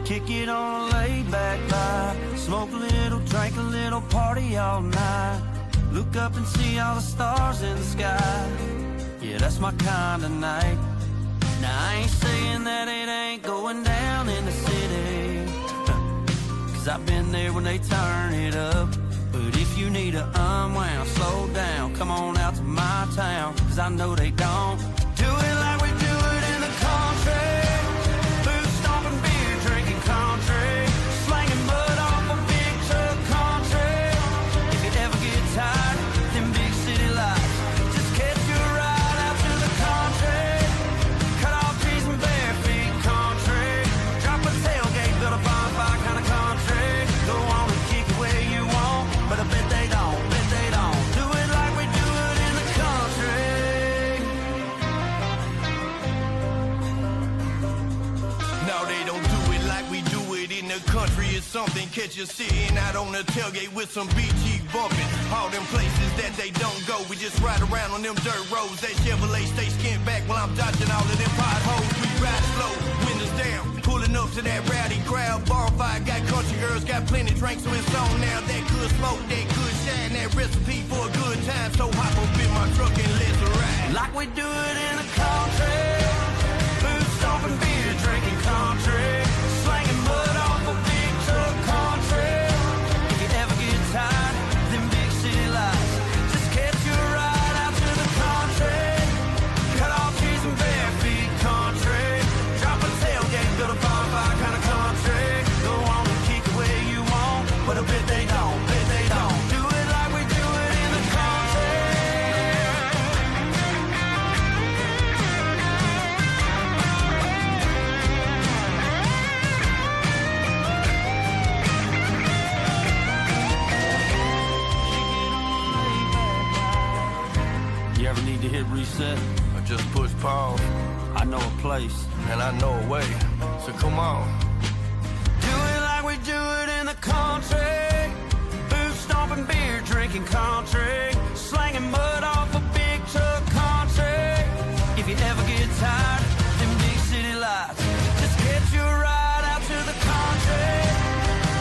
Kick it on a laid-back vibe. Smoke a little, drink a little, party all night. Look up and see all the stars in the sky. Yeah, that's my kind of night. Now I ain't saying that it ain't going down in the city, cause I've been there when they turn it up. But if you need to unwound, slow down, come on out to my town, cause I know they don't do it like we do it in the country. Boot stomping, beer drinking country, slanging mud off a big truck country. If you ever get tired, them big city lights, just catch you a ride out to the country. Cut off trees and bare feet country. Drop a tailgate, build a bonfire kind of country. Go on and kick it where you want, but I bet they don't, do it like we do it in the country. No, they don't do it like we do it in the country. It's something, catch you sitting out on the tailgate with some BG bumping. All them places that they don't go, we just ride around on them dirt roads. That Chevrolet stay skinned back while I'm dodging all of them potholes. We ride slow, windows down, pulling up to that rowdy crowd. Bonfire, got country girls, got plenty drinks, so it's on now. That good smoke, that good shine, that recipe for a good time. So hop up in my truck and let's ride. Like we do it in the country. Boot stomping, beer drinking country, slanging mud off a big truck country. If you ever get tired, them big city lights, just catch you a ride out to the country. Cut off trees and bare feet country. Drop a tailgate, build a bonfire kind of country. Go on and kick it where you want, but I bet they don't, do it like we do it in the country. You ever need to hit reset? I just push pause, I know a place. and I know a way. So come on. Do it like we do it in the country. Boot stomping, beer drinking country, slanging mud off a big truck country. If you ever get tired, them big city lights, just catch you a ride out to the country.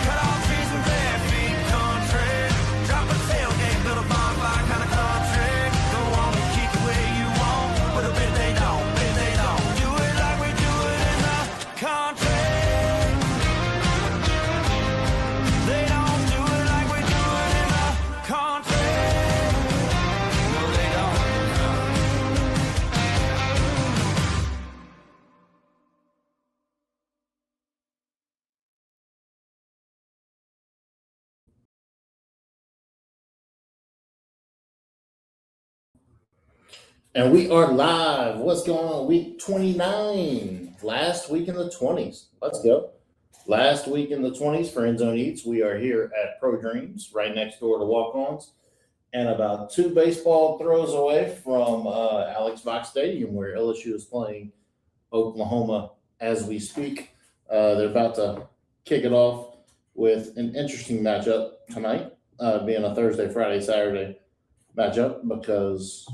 Cut off trees and bare feet country. Drop a tailgate, build a bonfire kind of country. Go on and kick it where you want, but I bet they don't, do it like we do it in the country. They don't do it like we do it in the country. No, they don't. And we are live. What's going on? Week 29. Last week in the 20s. Let's go. Last week in the 20s for End Zone Eats. We are here at Pro Dreams, right next door to Walk-Ons, and about 2 baseball throws away from Alex Box Stadium, where LSU is playing Oklahoma as we speak. They're about to kick it off with an interesting matchup tonight, being a Thursday, Friday, Saturday matchup, because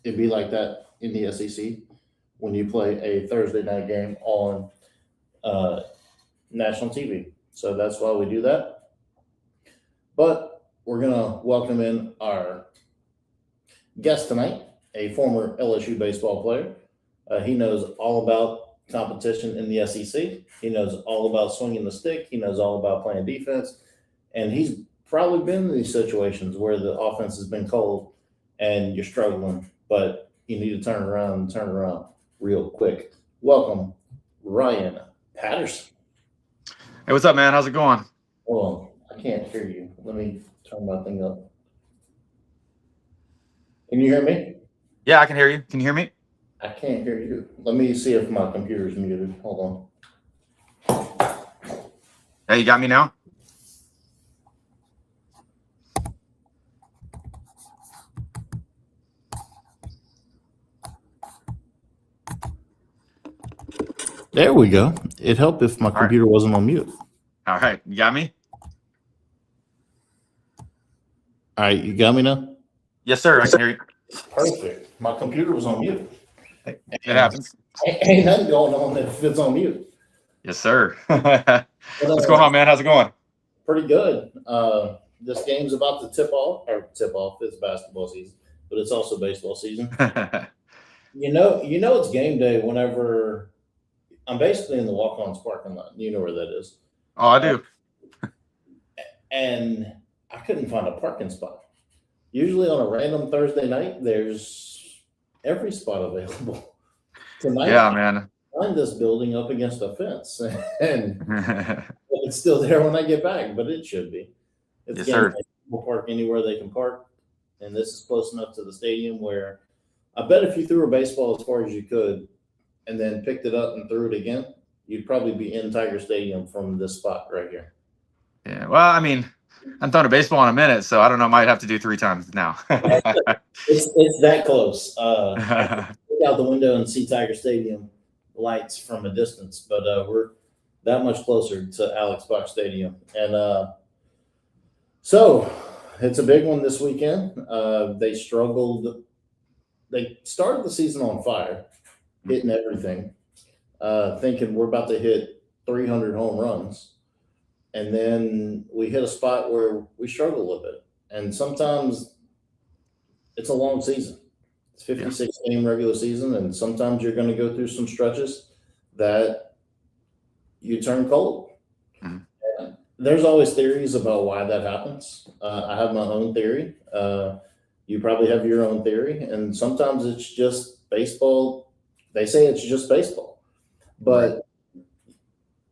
it'd be like that in the SEC when you play a Thursday night game on national TV. So that's why we do that. But we're going to welcome in our guest tonight, a former LSU baseball player. He knows all about competition in the SEC. He knows all about swinging the stick. He knows all about playing defense. And he's probably been in these situations where the offense has been cold and you're struggling, but you need to turn around real quick. Welcome, Ryan Patterson. Hey, what's up, man? How's it going? Hold on, I can't hear you. Let me turn my thing up. Can you hear me? Yeah, I can hear you. Can you hear me? I can't hear you. Let me see if my computer's muted. Hold on. Hey, you got me now? There we go. It'd help if my computer wasn't on mute. All right. You got me? All right, you got me now? Yes, sir. I can hear you. Perfect. My computer was on mute. It happens. Ain't nothing going on if it's on mute. Yes, sir. But, What's going on, man? How's it going? pretty good. This game's about to tip off. It's basketball season, but it's also baseball season. It's game day whenever I'm basically in the walk-ons parking lot. You know where that is. Oh, I do. And I couldn't find a parking spot. Usually on a random Thursday night, there's every spot available. Tonight, Yeah, man. I find this building up against a fence, and it's still there when I get back, but it should be. It's Yes, game sir. day. People park anywhere they can park, and this is close enough to the stadium where I bet if you threw a baseball as far as you could and then picked it up and threw it again, you'd probably be in Tiger Stadium from this spot right here. Yeah. Well, I mean, I'm throwing a baseball in a minute, so I don't know. Might have to do 3 times now. It's that close. I can look out the window and see Tiger Stadium lights from a distance, but we're that much closer to Alex Buck Stadium, and so it's a big one this weekend. They struggled. They started the season on fire, hitting everything, thinking we're about to hit 300 home runs. And then we hit a spot where we struggle a little bit. And sometimes it's a long season. It's 56 game regular season. And sometimes you're going to go through some stretches that you turn cold. Mhm. And there's always theories about why that happens. I have my own theory. You probably have your own theory. And sometimes it's just baseball. They say it's just baseball, but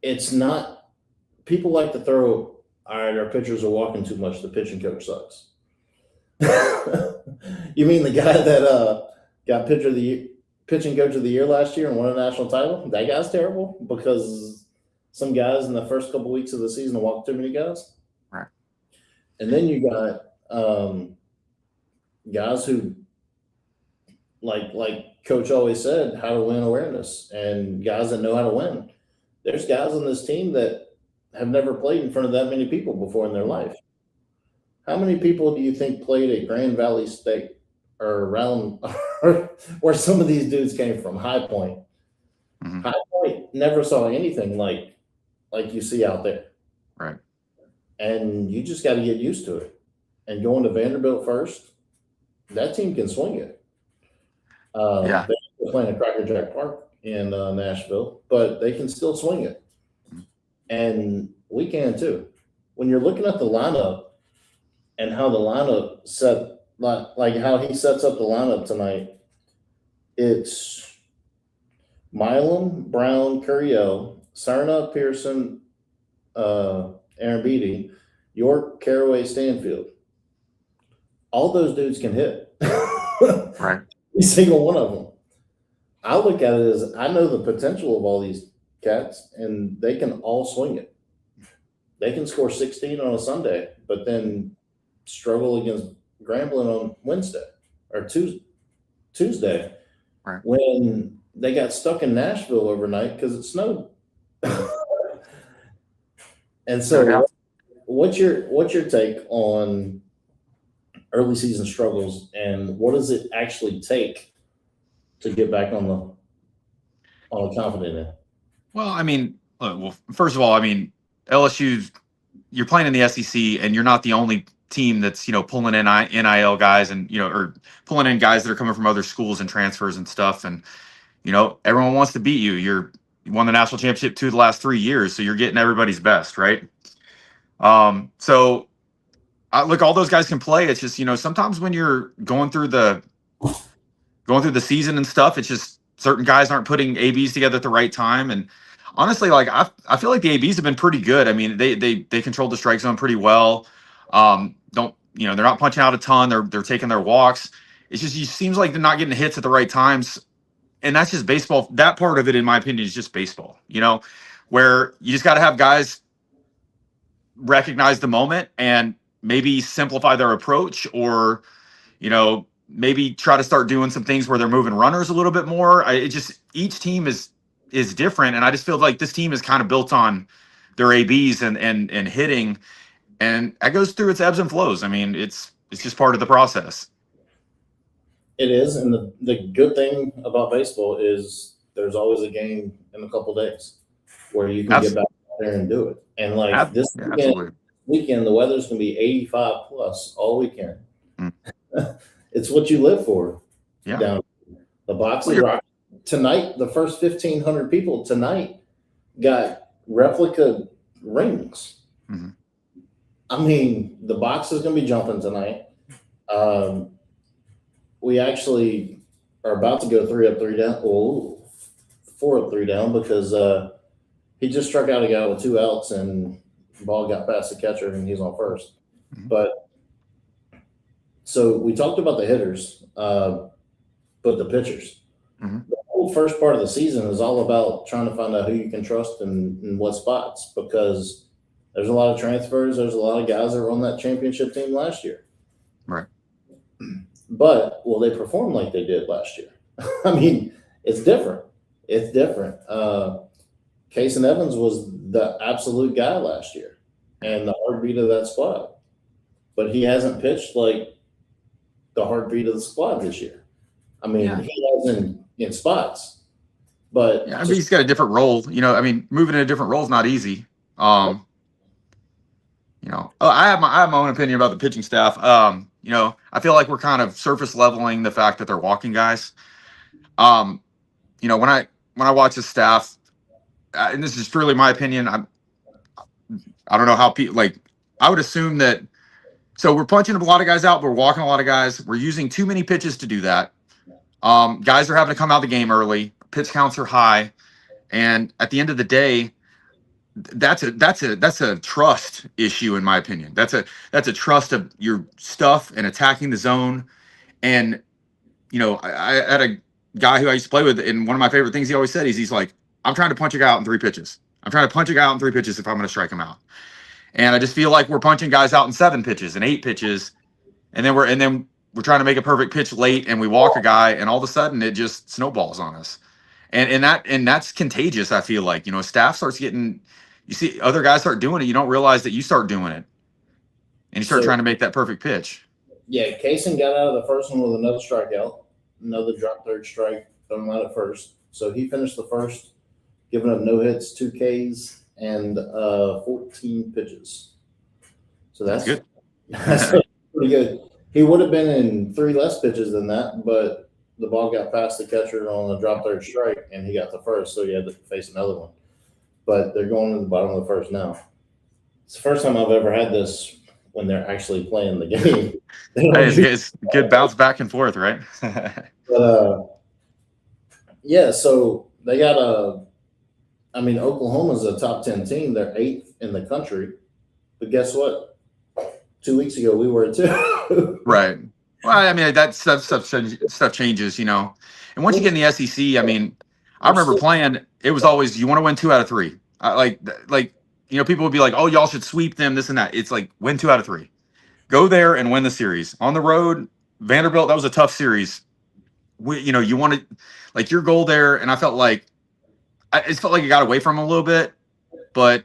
it's not. People like to throw, all right, our pitchers are walking too much. The pitching coach sucks. You mean the guy that got pitching coach of the year last year and won a national title? That guy's terrible because some guys in the first couple weeks of the season walked too many guys. Right. And then you got guys who, like Coach always said, how to win awareness, and guys that know how to win. There's guys on this team that have never played in front of that many people before in their life. How many people do you think played at Grand Valley State or around where some of these dudes came from? High Point. Mhm. High Point never saw anything like you see out there. Right. And you just got to get used to it. And going to Vanderbilt first, that team can swing it. Yeah. They're playing at Cracker Jack Park in Nashville, but they can still swing it. And we can too. When you're looking at the lineup and how the lineup set, like how he sets up the lineup tonight, it's Milam, Brown, Curiel, Sarna, Pearson, Aaron Beatty, York, Caraway, Stanfield. All those dudes can hit. Right. Every single one of them. I look at it as I know the potential of all these cats, and they can all swing it. They can score 16 on a Sunday, but then struggle against Grambling on Wednesday or Tuesday, Right. when they got stuck in Nashville overnight because it snowed. And so, No doubt. what's your take on early season struggles, and what does it actually take to get back on a confident end? Well, I mean, first of all, I mean, LSU's, you're playing in the SEC, and you're not the only team that's, pulling in NIL guys and, or pulling in guys that are coming from other schools and transfers and stuff. And, everyone wants to beat you. You won the national championship 2 of the last 3 years, so you're getting everybody's best, right? So look, all those guys can play. It's just, sometimes when you're going through the season and stuff, it's just certain guys aren't putting ABs together at the right time. And honestly, like I feel like the ABs have been pretty good. I mean, they controlled the strike zone pretty well. They're not punching out a ton. They're taking their walks. It seems like they're not getting hits at the right times. And that's just baseball. That part of it, in my opinion, is just baseball, where you just got to have guys recognize the moment and maybe simplify their approach, or, maybe try to start doing some things where they're moving runners a little bit more. Each team is different. And I just feel like this team is kind of built on their ABs and hitting, and that goes through its ebbs and flows. I mean, it's just part of the process. It is, and the good thing about baseball is there's always a game in a couple days. where you can get Abs- back out there and do it. And like this yeah, absolutely. weekend, the weather's going to be 85 plus all weekend. Mm. It's what you live for. Yeah. Down the box Well, of rock tonight. The first 1,500 people tonight got replica rings. Mm-hmm. I mean, the box is going to be jumping tonight. We actually are about to go 3 up, 3 down. Oh, 4 up, 3 down because he just struck out a guy with 2 outs and the ball got past the catcher and he's on first. Mm-hmm. But so we talked about the hitters, but the pitchers. Mm-hmm. The whole first part of the season is all about trying to find out who you can trust in what spots because there's a lot of transfers. There's a lot of guys that were on that championship team last year. Right. But will they perform like they did last year? I mean, it's different. It's different. Case and Evans was the absolute guy last year and the heartbeat of that squad. But he hasn't pitched like the heartbeat of the squad this year. I mean, he has in spots, but yeah, I mean, he's got a different role. You know, I mean, moving in a different role is not easy. You know, I have my own opinion about the pitching staff. You know, I feel like we're kind of surface leveling the fact that they're walking guys. You know, when I watch the staff, and this is truly my opinion, I don't know how people like. I would assume that. So we're punching a lot of guys out, but we're walking a lot of guys. We're using too many pitches to do that. Guys are having to come out of the game early. Pitch counts are high, and at the end of the day, that's a trust issue in my opinion. That's a trust of your stuff and attacking the zone. And you know, I had a guy who I used to play with, and one of my favorite things he always said is he's like, I'm trying to punch a guy out in 3 pitches. I'm trying to punch a guy out in 3 pitches if I'm going to strike him out. And I just feel like we're punching guys out in 7 pitches and 8 pitches, and then we're trying to make a perfect pitch late, and we walk a guy, and all of a sudden it just snowballs on us. And that's contagious. I feel like, you know, staff starts getting, you see other guys start doing it, you don't realize that you start doing it, and you start trying to make that perfect pitch. Yeah, Kaysen got out of the first one with another strikeout, another drop third strike, thrown out at first. So he finished the first, giving up no hits, 2 Ks, and 14 pitches. So that's good. That's pretty good. He would have been in 3 less pitches than that, but the ball got past the catcher on a drop third strike, and he got the first, so he had to face another one. But they're going to the bottom of the first now. It's the first time I've ever had this when they're actually playing the game. It's good bounce back and forth, right? But yeah, so they got Oklahoma's a top 10 team. They're 8th in the country. But guess what? 2 weeks ago, we were too. Right. Well, I mean, that stuff changes, you know. And once you get in the SEC, I mean, I remember playing, it was always, you want to win 2 out of 3. Like, you know, people would be like, oh, y'all should sweep them, this and that. It's like, win 2 out of 3. Go there and win the series. On the road, Vanderbilt, that was a tough series. You know, you wanted, like, your goal there, and I felt like, it felt like it got away from them a little bit. But,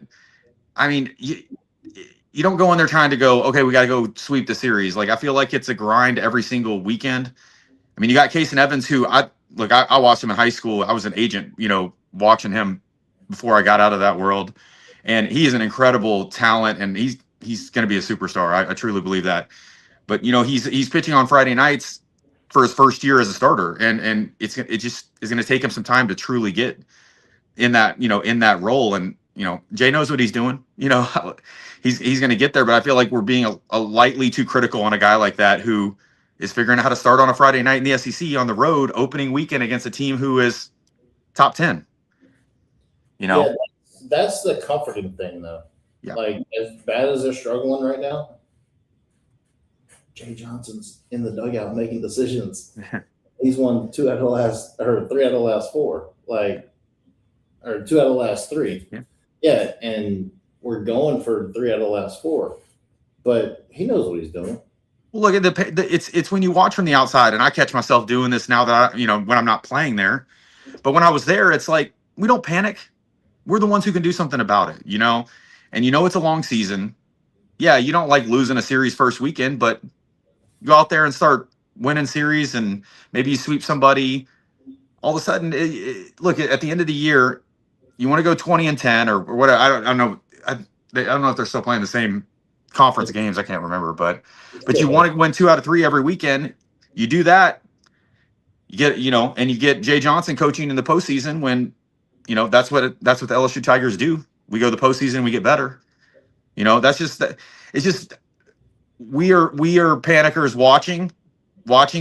I mean, you don't go in there trying to go, okay, we got to go sweep the series. Like, I feel like it's a grind every single weekend. I mean, you got Case and Evans, who I watched him in high school. I was an agent, you know, watching him before I got out of that world. And he is an incredible talent, and he's going to be a superstar. I truly believe that. But, you know, he's pitching on Friday nights for his first year as a starter. And it just is going to take him some time to truly get in that, you know, in that role. And, you know, Jay knows what he's doing. You know, he's going to get there. But I feel like we're being a lightly too critical on a guy like that who is figuring out how to start on a Friday night in the SEC on the road opening weekend against a team who is top 10. You know, yeah, that's the comforting thing, though. Yeah. Like, as bad as they're struggling right now, Jay Johnson's in the dugout making decisions. He's won 3 out of the last 4, like, or 2 out of the last 3. Yeah, and we're going for 3 out of the last 4, but he knows what he's doing. Well, look at it's when you watch from the outside, and I catch myself doing this now that when I'm not playing there, but when I was there, it's like, we don't panic. We're the ones who can do something about it, you know? And you know, it's a long season. Yeah, you don't like losing a series first weekend, but go out there and start winning series, and maybe you sweep somebody. All of a sudden, look, at the end of the year, you want to go 20-10 or whatever. I don't know. I don't know if they're still playing the same conference games. I can't remember, but you want to win 2 out of 3 every weekend. You do that, you get, and you get Jay Johnson coaching in the postseason when, that's what the LSU Tigers do. We go to the postseason, we get better. That's just it's just we are panickers watching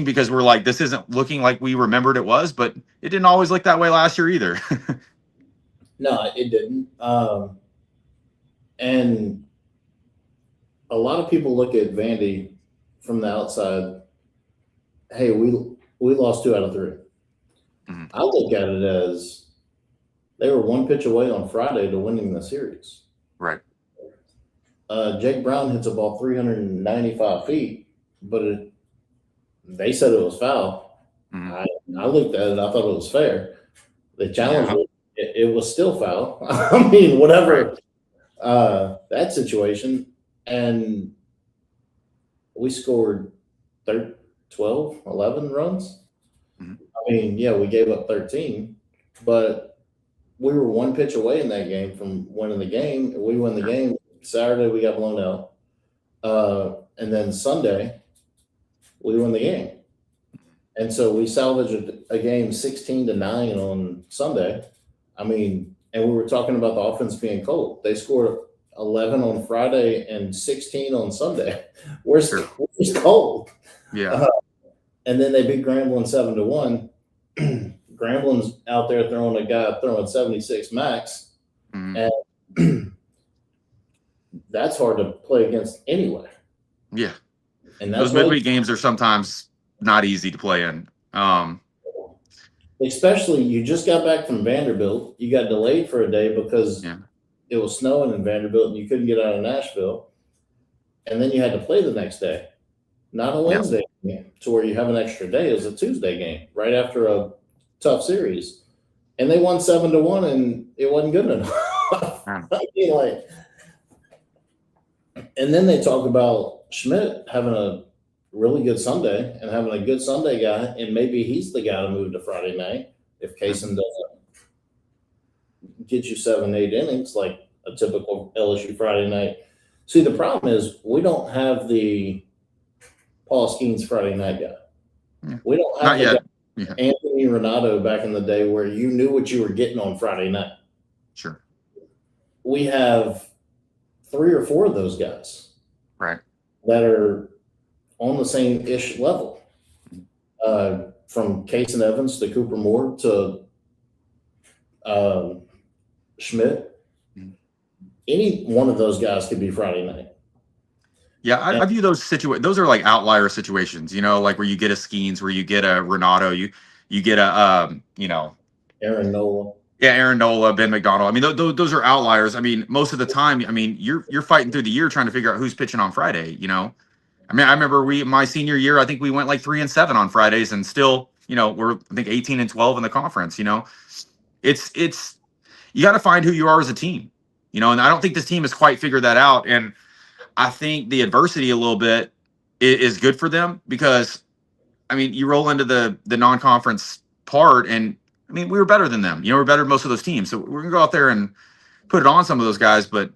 because we're like, this isn't looking like we remembered it was, but it didn't always look that way last year either. No, it didn't. And a lot of people look at Vandy from the outside. Hey, we lost 2 out of 3. Mm-hmm. I look at it as they were 1 pitch away on Friday to winning the series. Right. Jake Brown hits a ball 395 feet, but they said it was foul. Mm-hmm. I looked at it. I thought it was fair. They challenged it. It was still foul. I mean, whatever that situation. And we scored 12, 11 runs. Mm-hmm. I mean, yeah, we gave up 13, but we were 1 pitch away in that game from winning the game. We win the game. Saturday, we got blown out. And then Sunday, we win the game. And so we salvaged a game 16-9 on Sunday. I mean, and we were talking about the offense being cold. They scored 11 on Friday and 16 on Sunday. Where's cold? Yeah. And then they beat Grambling 7-1. Grambling's out there throwing 76 max. Mm-hmm. And that's hard to play against anyway. Yeah. And that's those midweek games are sometimes not easy to play in. Especially, you just got back from Vanderbilt. You got delayed for a day because it was snowing in Vanderbilt and you couldn't get out of Nashville. And then you had to play the next day. Not a Wednesday game to where you have an extra day. It was a Tuesday game right after a tough series. And they won 7-1 and it wasn't good enough. I mean, and then they talk about Schmidt having a really good Sunday and having a good Sunday guy, and maybe he's the guy to move to Friday night if Kaysen doesn't get you 7-8 innings like a typical LSU Friday night. See, the problem is we don't have the Paul Skeens Friday night guy. We don't have Anthony Renato back in the day where you knew what you were getting on Friday night. Sure. We have 3 or 4 of those guys. Right. That are on the same ish level, from Kaysen Evans to Cooper Moore to Schmidt. Any one of those guys could be Friday night. Yeah, I view those those are like outlier situations, like where you get a Skeens, where you get a Renato, you get a Aaron Nola. Yeah, Aaron Nola, Ben McDonald. I mean, those are outliers. I mean, most of the time, I mean, you're fighting through the year trying to figure out who's pitching on Friday. I mean, I remember my senior year, I think we went like 3-7 on Fridays, and still, we're I think 18-12 in the conference. It's you got to find who you are as a team. And I don't think this team has quite figured that out. And I think the adversity a little bit is good for them because, I mean, you roll into the non-conference part, and I mean, we were better than them. We're better than most of those teams. So we're gonna go out there and put it on some of those guys, but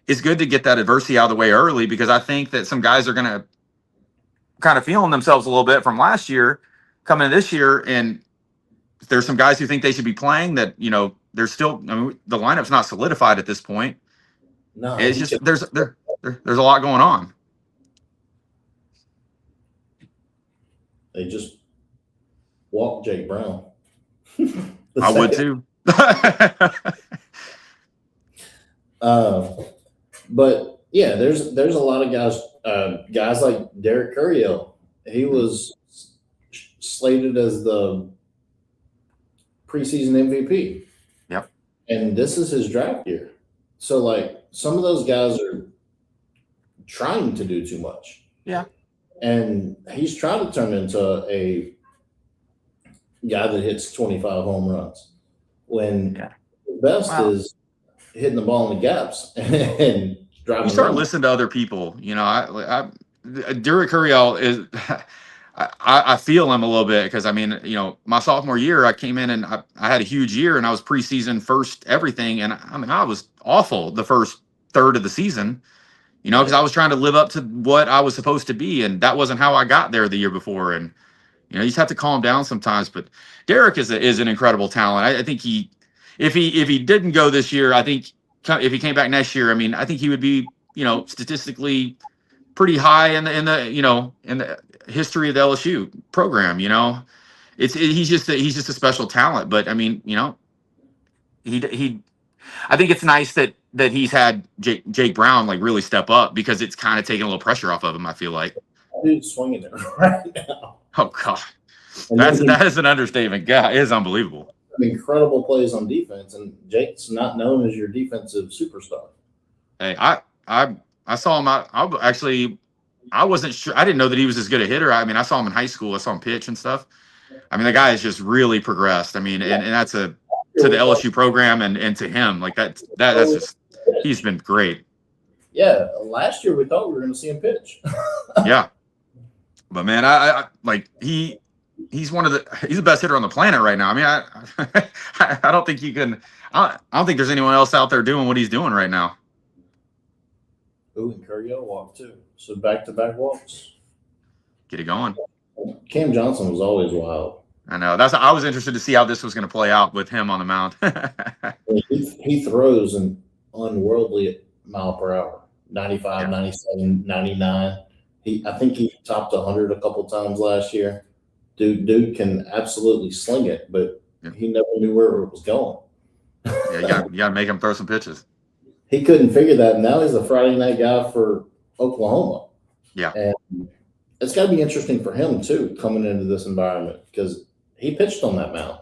it's good to get that adversity out of the way early because I think that some guys are gonna kind of feeling themselves a little bit from last year coming into this year, and there's some guys who think they should be playing that they're still. I mean, the lineup's not solidified at this point. No, it's just there's a lot going on. They just walked Jake Brown. I would too. But yeah, there's a lot of guys like Derek Curiel. He was slated as the preseason MVP. Yep. And this is his draft year. So like some of those guys are trying to do too much. Yeah. And he's trying to turn into a guy that hits 25 home runs when the best is hitting the ball in the gaps and driving. You start listening to other people. Derek Curiel is. I feel him a little bit because I mean, my sophomore year, I came in and I had a huge year and I was preseason first everything. And I mean, I was awful the first third of the season, because I was trying to live up to what I was supposed to be. And that wasn't how I got there the year before. And, you just have to calm down sometimes. But Derek is an incredible talent. I think if he didn't go this year, I think if he came back next year, I mean, I think he would be, statistically pretty high in the history of the LSU program. He's just a special talent. But I mean, he I think it's nice that he's had Jake Brown like really step up because it's kind of taking a little pressure off of him. I feel like Dude's swinging it right now. Oh God, that is an understatement. God, it is unbelievable. Incredible plays on defense, and Jake's not known as your defensive superstar. Hey, I saw him. I wasn't sure. I didn't know that he was as good a hitter. I mean, I saw him in high school. I saw him pitch and stuff. I mean, the guy has just really progressed. I mean, and that's to the LSU program and to him, like that's just, he's been great. Yeah, last year we thought we were going to see him pitch. Yeah, but man, I like he's he's the best hitter on the planet right now. I mean, I don't think you can. I don't think there's anyone else out there doing what he's doing right now. Ooh, and Curry walked too. So back-to-back walks. Get it going. Cam Johnson was always wild. I know. I was interested to see how this was going to play out with him on the mound. He throws an unworldly mile per hour, 95, 97, 99. I think he topped 100 a couple times last year. Dude can absolutely sling it, but he never knew where it was going. Yeah, you got to make him throw some pitches. He couldn't figure that. Now he's a Friday night guy for Oklahoma. Yeah. And it's got to be interesting for him, too, coming into this environment because he pitched on that mound.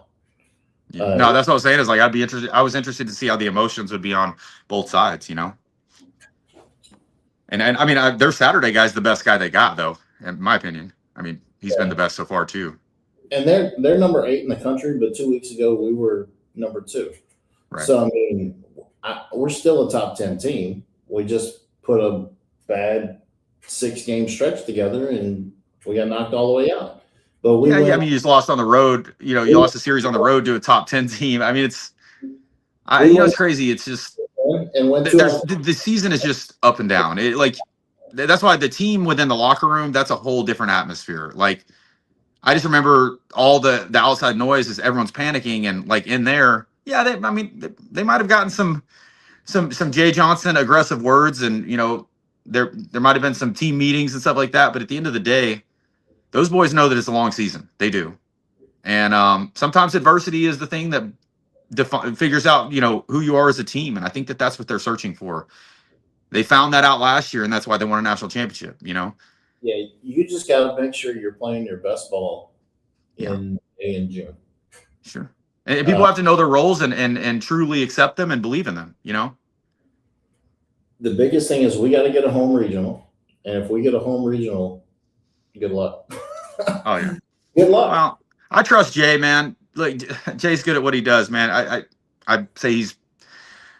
Yeah. No, that's what I was saying is like I'd be interested. I was interested to see how the emotions would be on both sides, And I mean, their Saturday guy's the best guy they got, though, in my opinion. I mean, he's been the best so far, too. And they're number 8 in the country, but 2 weeks ago we were number 2. Right. So, I mean, we're still a top 10 team. We just put a bad 6-game stretch together, and we got knocked all the way out. But I mean, you just lost on the road. You lost a series on the road to a top 10 team. I mean, it's crazy. It's just the season is just up and down. That's why the team within the locker room, that's a whole different atmosphere. Like, I just remember all the outside noise as everyone's panicking and like in there. Yeah, they might have gotten some Jay Johnson aggressive words, and there might have been some team meetings and stuff like that. But at the end of the day, those boys know that it's a long season. They do, and sometimes adversity is the thing that figures out who you are as a team. And I think that's what they're searching for. They found that out last year, and that's why they won a national championship. Yeah, you just got to make sure you're playing your best ball in May and June. Sure. And people have to know their roles and truly accept them and believe in them, The biggest thing is we got to get a home regional. And if we get a home regional, good luck. Oh, yeah. Good luck. Well, I trust Jay, man. Like, Jay's good at what he does, man. I'd say he's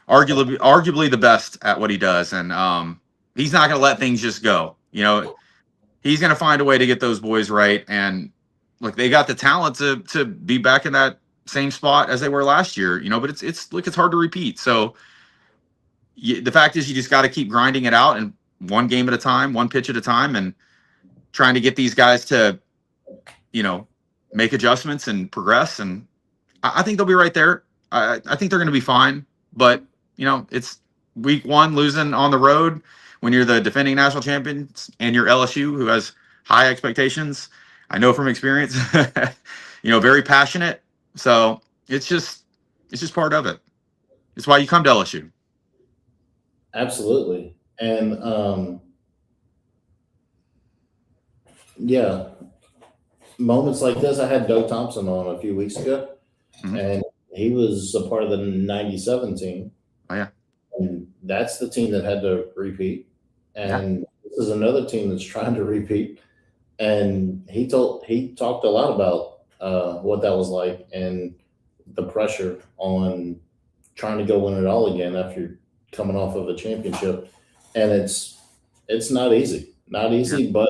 arguably the best at what he does. And he's not going to let things just go. He's going to find a way to get those boys right. And, look, they got the talent to be back in that same spot as they were last year, but it's hard to repeat. So the fact is you just got to keep grinding it out and one game at a time, one pitch at a time, and trying to get these guys to, make adjustments and progress. And I think they'll be right there. I think they're going to be fine, but it's week 1 losing on the road when you're the defending national champions and you're LSU, who has high expectations. I know from experience, very passionate. So it's just part of it. It's why you come to LSU. Absolutely. And moments like this, I had Doug Thompson on a few weeks ago, and he was a part of the 97 team. Oh, yeah. And that's the team that had to repeat. And this is another team that's trying to repeat. And he talked a lot about what that was like and the pressure on trying to go win it all again after you're coming off of a championship. And it's not easy, but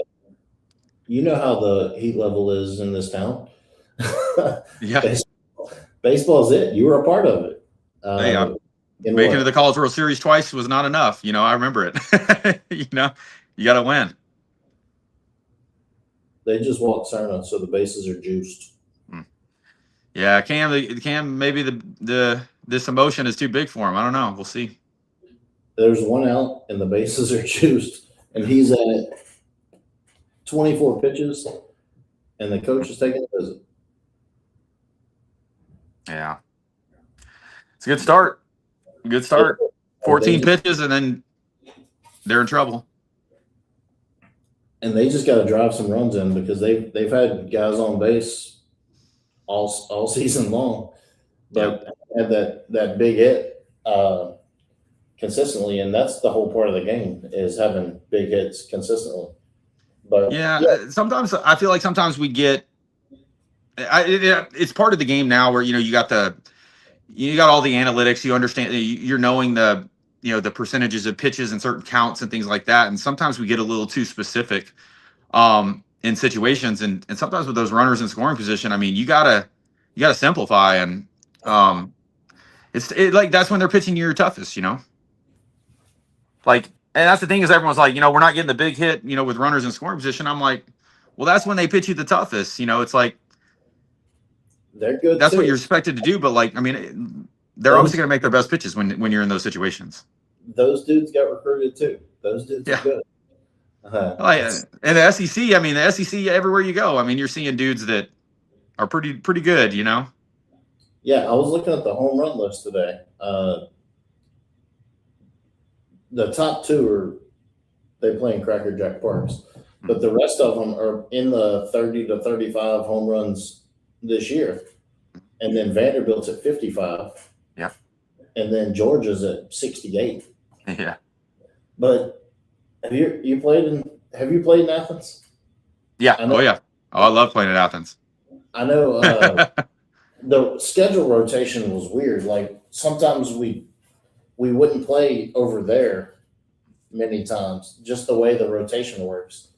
you know how the heat level is in this town. Yeah. Baseball's it. You were a part of it. Hey, in making it to what? the College World Series twice was not enough. I remember it. You got to win. They just walked Cerna, so the bases are juiced. Yeah, Cam, maybe this emotion is too big for him. I don't know. We'll see. There's one out, and the bases are juiced, and he's at 24 pitches, and the coach is taking a visit. Yeah. It's a good start. Good start. 14 pitches, and then they're in trouble. And they just got to drive some runs in because they've had guys on base all season long, but had that big hit consistently, and that's the whole part of the game is having big hits consistently. But sometimes I feel like sometimes we get. It's part of the game now where you got all the analytics. You understand. You're knowing the percentages of pitches and certain counts and things like that. And sometimes we get a little too specific in situations. And sometimes with those runners in scoring position, I mean, you gotta simplify. And it's like that's when they're pitching you your toughest. Like, and that's the thing is everyone's like, we're not getting the big hit, with runners in scoring position. I'm like, well, that's when they pitch you the toughest. It's like. They're good. That's what you're expected to do, but like, I mean, they're obviously going to make their best pitches when you're in those situations. Those dudes got recruited too. Those dudes are good. And the SEC, I mean, the SEC everywhere you go, I mean, you're seeing dudes that are pretty good, Yeah, I was looking at the home run list today. The top two they play in Cracker Jack Parks, but the rest of them are in the 30 to 35 home runs this year, and then Vanderbilt's at 55. Yeah, and then Georgia's at 68. Yeah, but have you played in Athens? Yeah. Oh yeah. Oh, I love playing at Athens. I know the schedule rotation was weird. Like sometimes we wouldn't play over there many times, just the way the rotation works.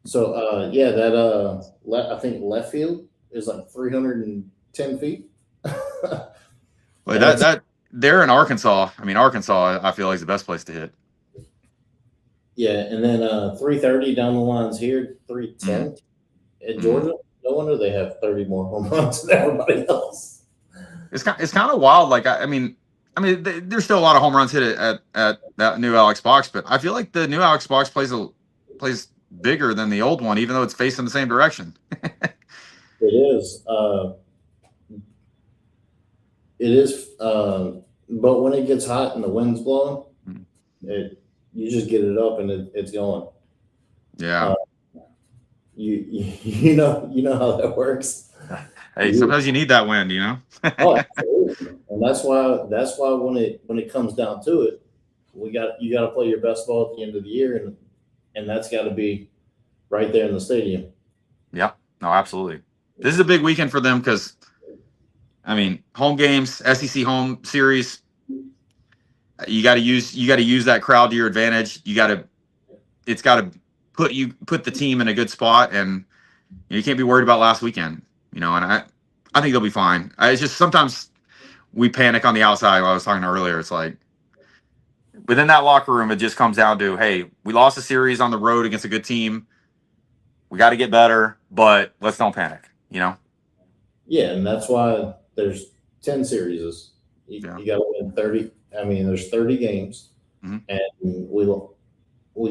So I think left field is like 310 feet. Well, that they're in Arkansas. I mean, Arkansas, I feel like is the best place to hit. Yeah, and then 330 down the lines here, 310 at Georgia. No wonder they have 30 more home runs than everybody else. It's kind of wild. Like I mean, there's still a lot of home runs hit at that new Alex box, but I feel like the new Alex box plays bigger than the old one, even though it's facing the same direction. It is. But when it gets hot and the wind's blowing, you just get it up and it's going. Yeah. You know how that works. Hey, sometimes you need that wind, Oh, absolutely. And that's why when it comes down to it, you got to play your best ball at the end of the year, and that's got to be right there in the stadium. Yeah. No, absolutely. This is a big weekend for them because, I mean, home games, SEC home series. You got to use that crowd to your advantage. It's got to put the team in a good spot, and you can't be worried about last weekend. And I think they'll be fine. It's just sometimes we panic on the outside. Like I was talking earlier. It's like within that locker room, it just comes down to, hey, we lost a series on the road against a good team. We got to get better, but let's don't panic. Yeah, and that's why there's 10 series. You got to win 30. I mean, there's 30 games, and we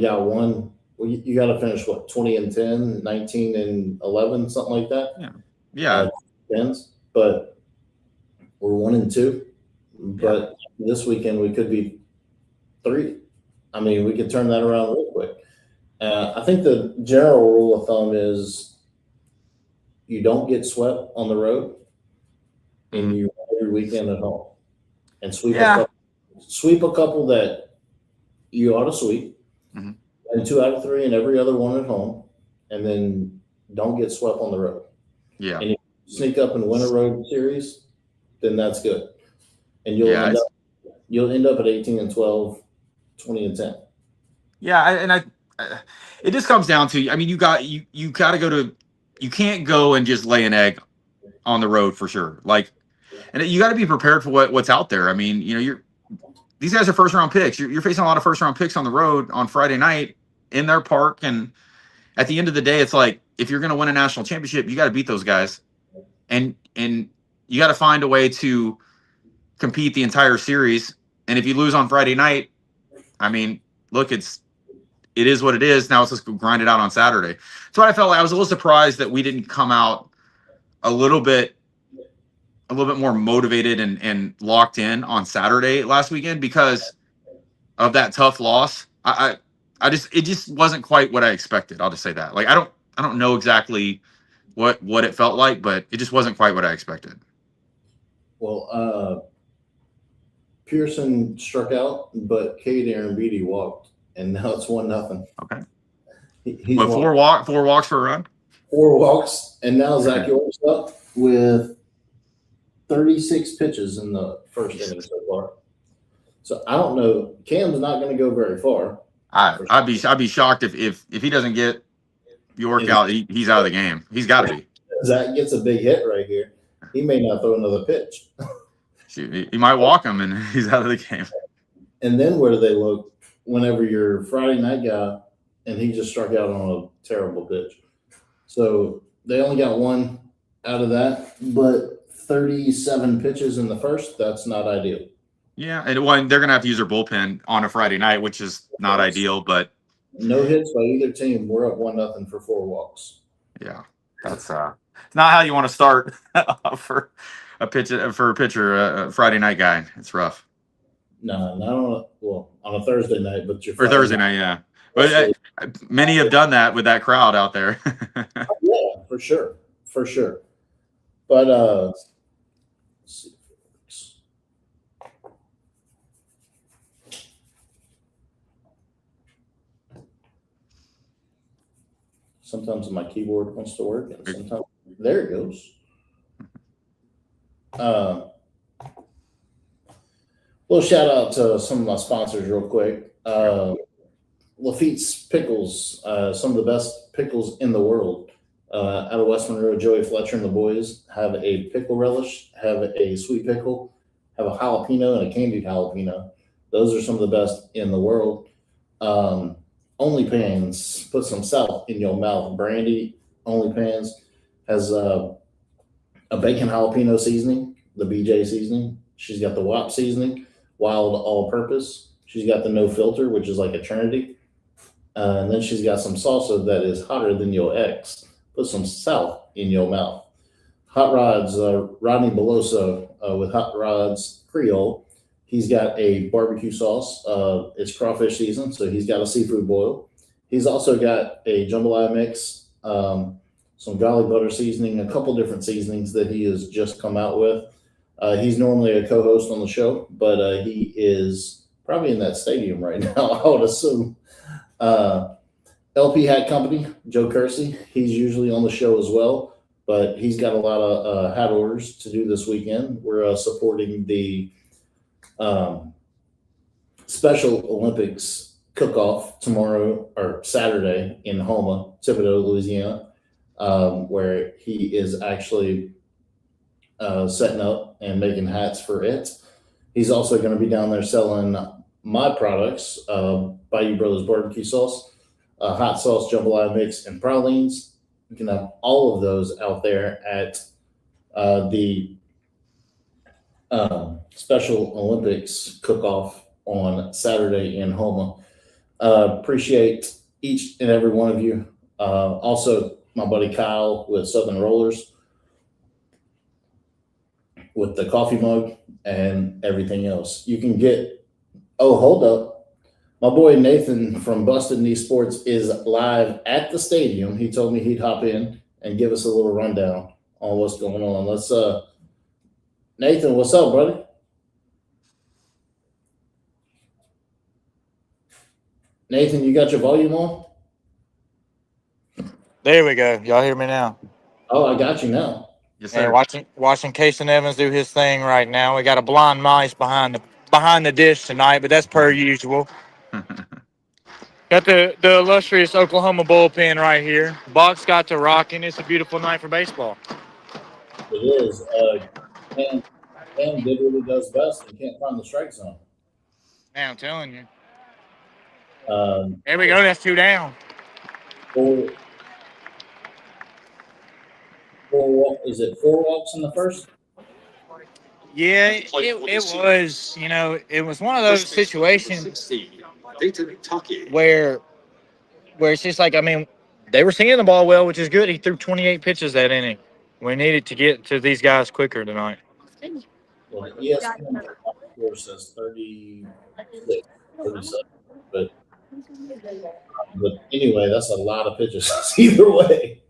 got one. You got to finish 20-10, 19-11, something like that. Yeah. Depends, but we're 1-2. But this weekend we could be 3. I mean, we could turn that around real quick. I think the general rule of thumb is you don't get swept on the road, and you win every weekend at home, and sweep a couple that you ought to sweep, and 2 out of 3 and every other one at home, and then don't get swept on the road. Yeah. And if you sneak up and win a road series, then that's good, and you'll end up at 18-12, 20-10. Yeah, and it just comes down to, I mean, you got to go to, you can't go and just lay an egg on the road for sure. Like, and you got to be prepared for what's out there. I mean, these guys are first round picks. You're facing a lot of first round picks on the road on Friday night in their park. And at the end of the day, it's like, if you're going to win a national championship, you got to beat those guys. And you got to find a way to compete the entire series. And if you lose on Friday night, I mean, look, it is what it is. Now let's just grind it out on Saturday. So I felt like I was a little surprised that we didn't come out a little bit more motivated and locked in on Saturday last weekend because of that tough loss. It just wasn't quite what I expected. I'll just say that. Like, I don't know exactly what it felt like, but it just wasn't quite what I expected. Well, Pearson struck out, but Cade Beatty walked, and now it's 1-0. Okay. He's But four walks for a run? 4 walks, and now Zach York's up with 36 pitches in the first inning so far. So I don't know. Cam's not going to go very far. I'd be shocked if he doesn't get York out. He's out of the game. He's got to be. Zach gets a big hit right here. He may not throw another pitch. He might walk him, and he's out of the game. And then where do they look whenever you're Friday night guy and he just struck out on a terrible pitch? So they only got 1 out of that, but 37 pitches in the first, that's not ideal. Yeah, and they're going to have to use their bullpen on a Friday night, which is not ideal, but no hits by either team. We're up 1-0 for 4 walks. Yeah, that's not how you want to start for a pitcher, a Friday night guy. It's rough. No, not on a Thursday night, but for Thursday night, yeah. But many have done that with that crowd out there. Yeah, for sure. But let's see. Sometimes my keyboard wants to work, and sometimes there it goes. Little shout out to some of my sponsors real quick. Lafitte's Pickles, some of the best pickles in the world. Out of West Monroe, Joey Fletcher and the boys have a pickle relish, have a sweet pickle, have a jalapeno and a candied jalapeno. Those are some of the best in the world. OnlyPans, put some salt in your mouth. Brandy OnlyPans has a bacon jalapeno seasoning, the BJ seasoning. She's got the WAP seasoning, wild all-purpose. She's got the no filter, which is like a Trinity. And then she's got some salsa that is hotter than your ex. Put some salt in your mouth. Hot Rods, Rodney Beloso with Hot Rods Creole. He's got a barbecue sauce. It's crawfish season, so he's got a seafood boil. He's also got a jambalaya mix, some garlic butter seasoning, a couple different seasonings that he has just come out with. He's normally a co-host on the show, but he is probably in that stadium right now, I would assume. LP Hat Company, Joe Kersey, he's usually on the show as well, but he's got a lot of hat orders to do this weekend. We're supporting the Special Olympics cook-off tomorrow or Saturday in Houma, Thibodaux, Louisiana, where he is actually setting up and making hats for it. He's also going to be down there selling my products, Bayou Brothers barbecue sauce, hot sauce, jambalaya mix, and pralines. You can have all of those out there at the Special Olympics cook-off on Saturday in Houma. Appreciate each and every one of you. Also, my buddy Kyle with Southern Rollers with the coffee mug and everything else. You can get, hold up. My boy Nathan from Busted Knee Sports is live at the stadium. He told me he'd hop in and give us a little rundown on what's going on. Let's Nathan, what's up, buddy? Nathan, you got your volume on? There we go. Y'all hear me now? Oh, I got you now. Yes, sir. Watching Casey Evans do his thing right now. We got a blind mice behind the dish tonight, but that's per usual. Got the illustrious Oklahoma bullpen right here. Box got to rocking. It's a beautiful night for baseball. It is. Cam did what he does best and can't find the strike zone. Man, I'm telling you. Um, There we go. That's 2 down. Is it 4 walks in the first? Yeah, it was. It was one of those situations where it's just like, they were seeing the ball well, which is good. He threw 28 pitches that inning. We needed to get to these guys quicker tonight. Well, ESPN score says 36, 37. But anyway, that's a lot of pitches either way.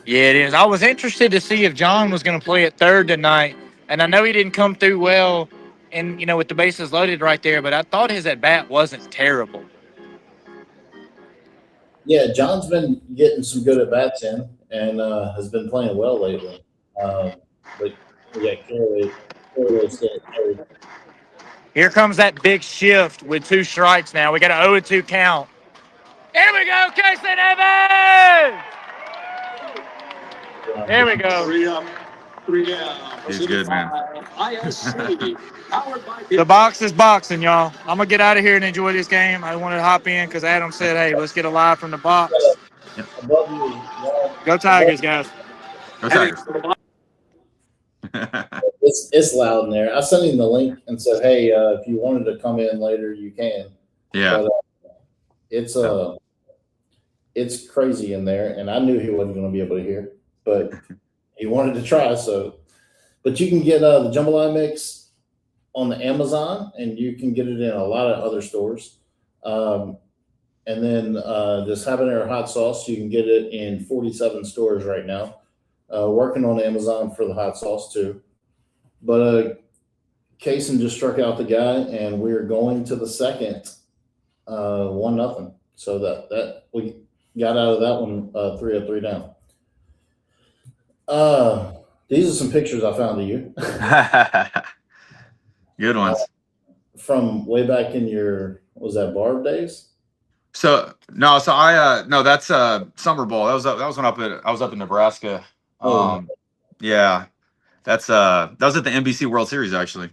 Yeah, it is. I was interested to see if John was going to play at third tonight, and I know he didn't come through well, and with the bases loaded right there. But I thought his at bat wasn't terrible. Yeah, John's been getting some good at bats in and has been playing well lately. But yeah, Carey still at third. Here comes that big shift with 2 strikes now. We got an 0-2 count. Here we go, Casey Evans! There we go. 3 down. He's good, man. The box is boxing, y'all. I'm going to get out of here and enjoy this game. I wanted to hop in because Adam said, hey, let's get a live from the box. Above you, Go Tigers, guys. Go Tigers. it's loud in there. I sent him the link and said, hey, if you wanted to come in later, you can. Yeah. But, it's crazy in there, and I knew he wasn't going to be able to hear, but he wanted to try. So, but you can get the jambalaya mix on the Amazon, and you can get it in a lot of other stores. And then this habanero hot sauce, you can get it in 47 stores right now. Working on Amazon for the hot sauce too. But Kaysen just struck out the guy, and we're going to the second, 1-0. So that we got out of that one 3-3 down. These are some pictures I found of you. Good ones. From way back in your, was that Barb days? So that's Summer Bowl. That was when I was up in Nebraska. Yeah, that was at the NBC World Series actually.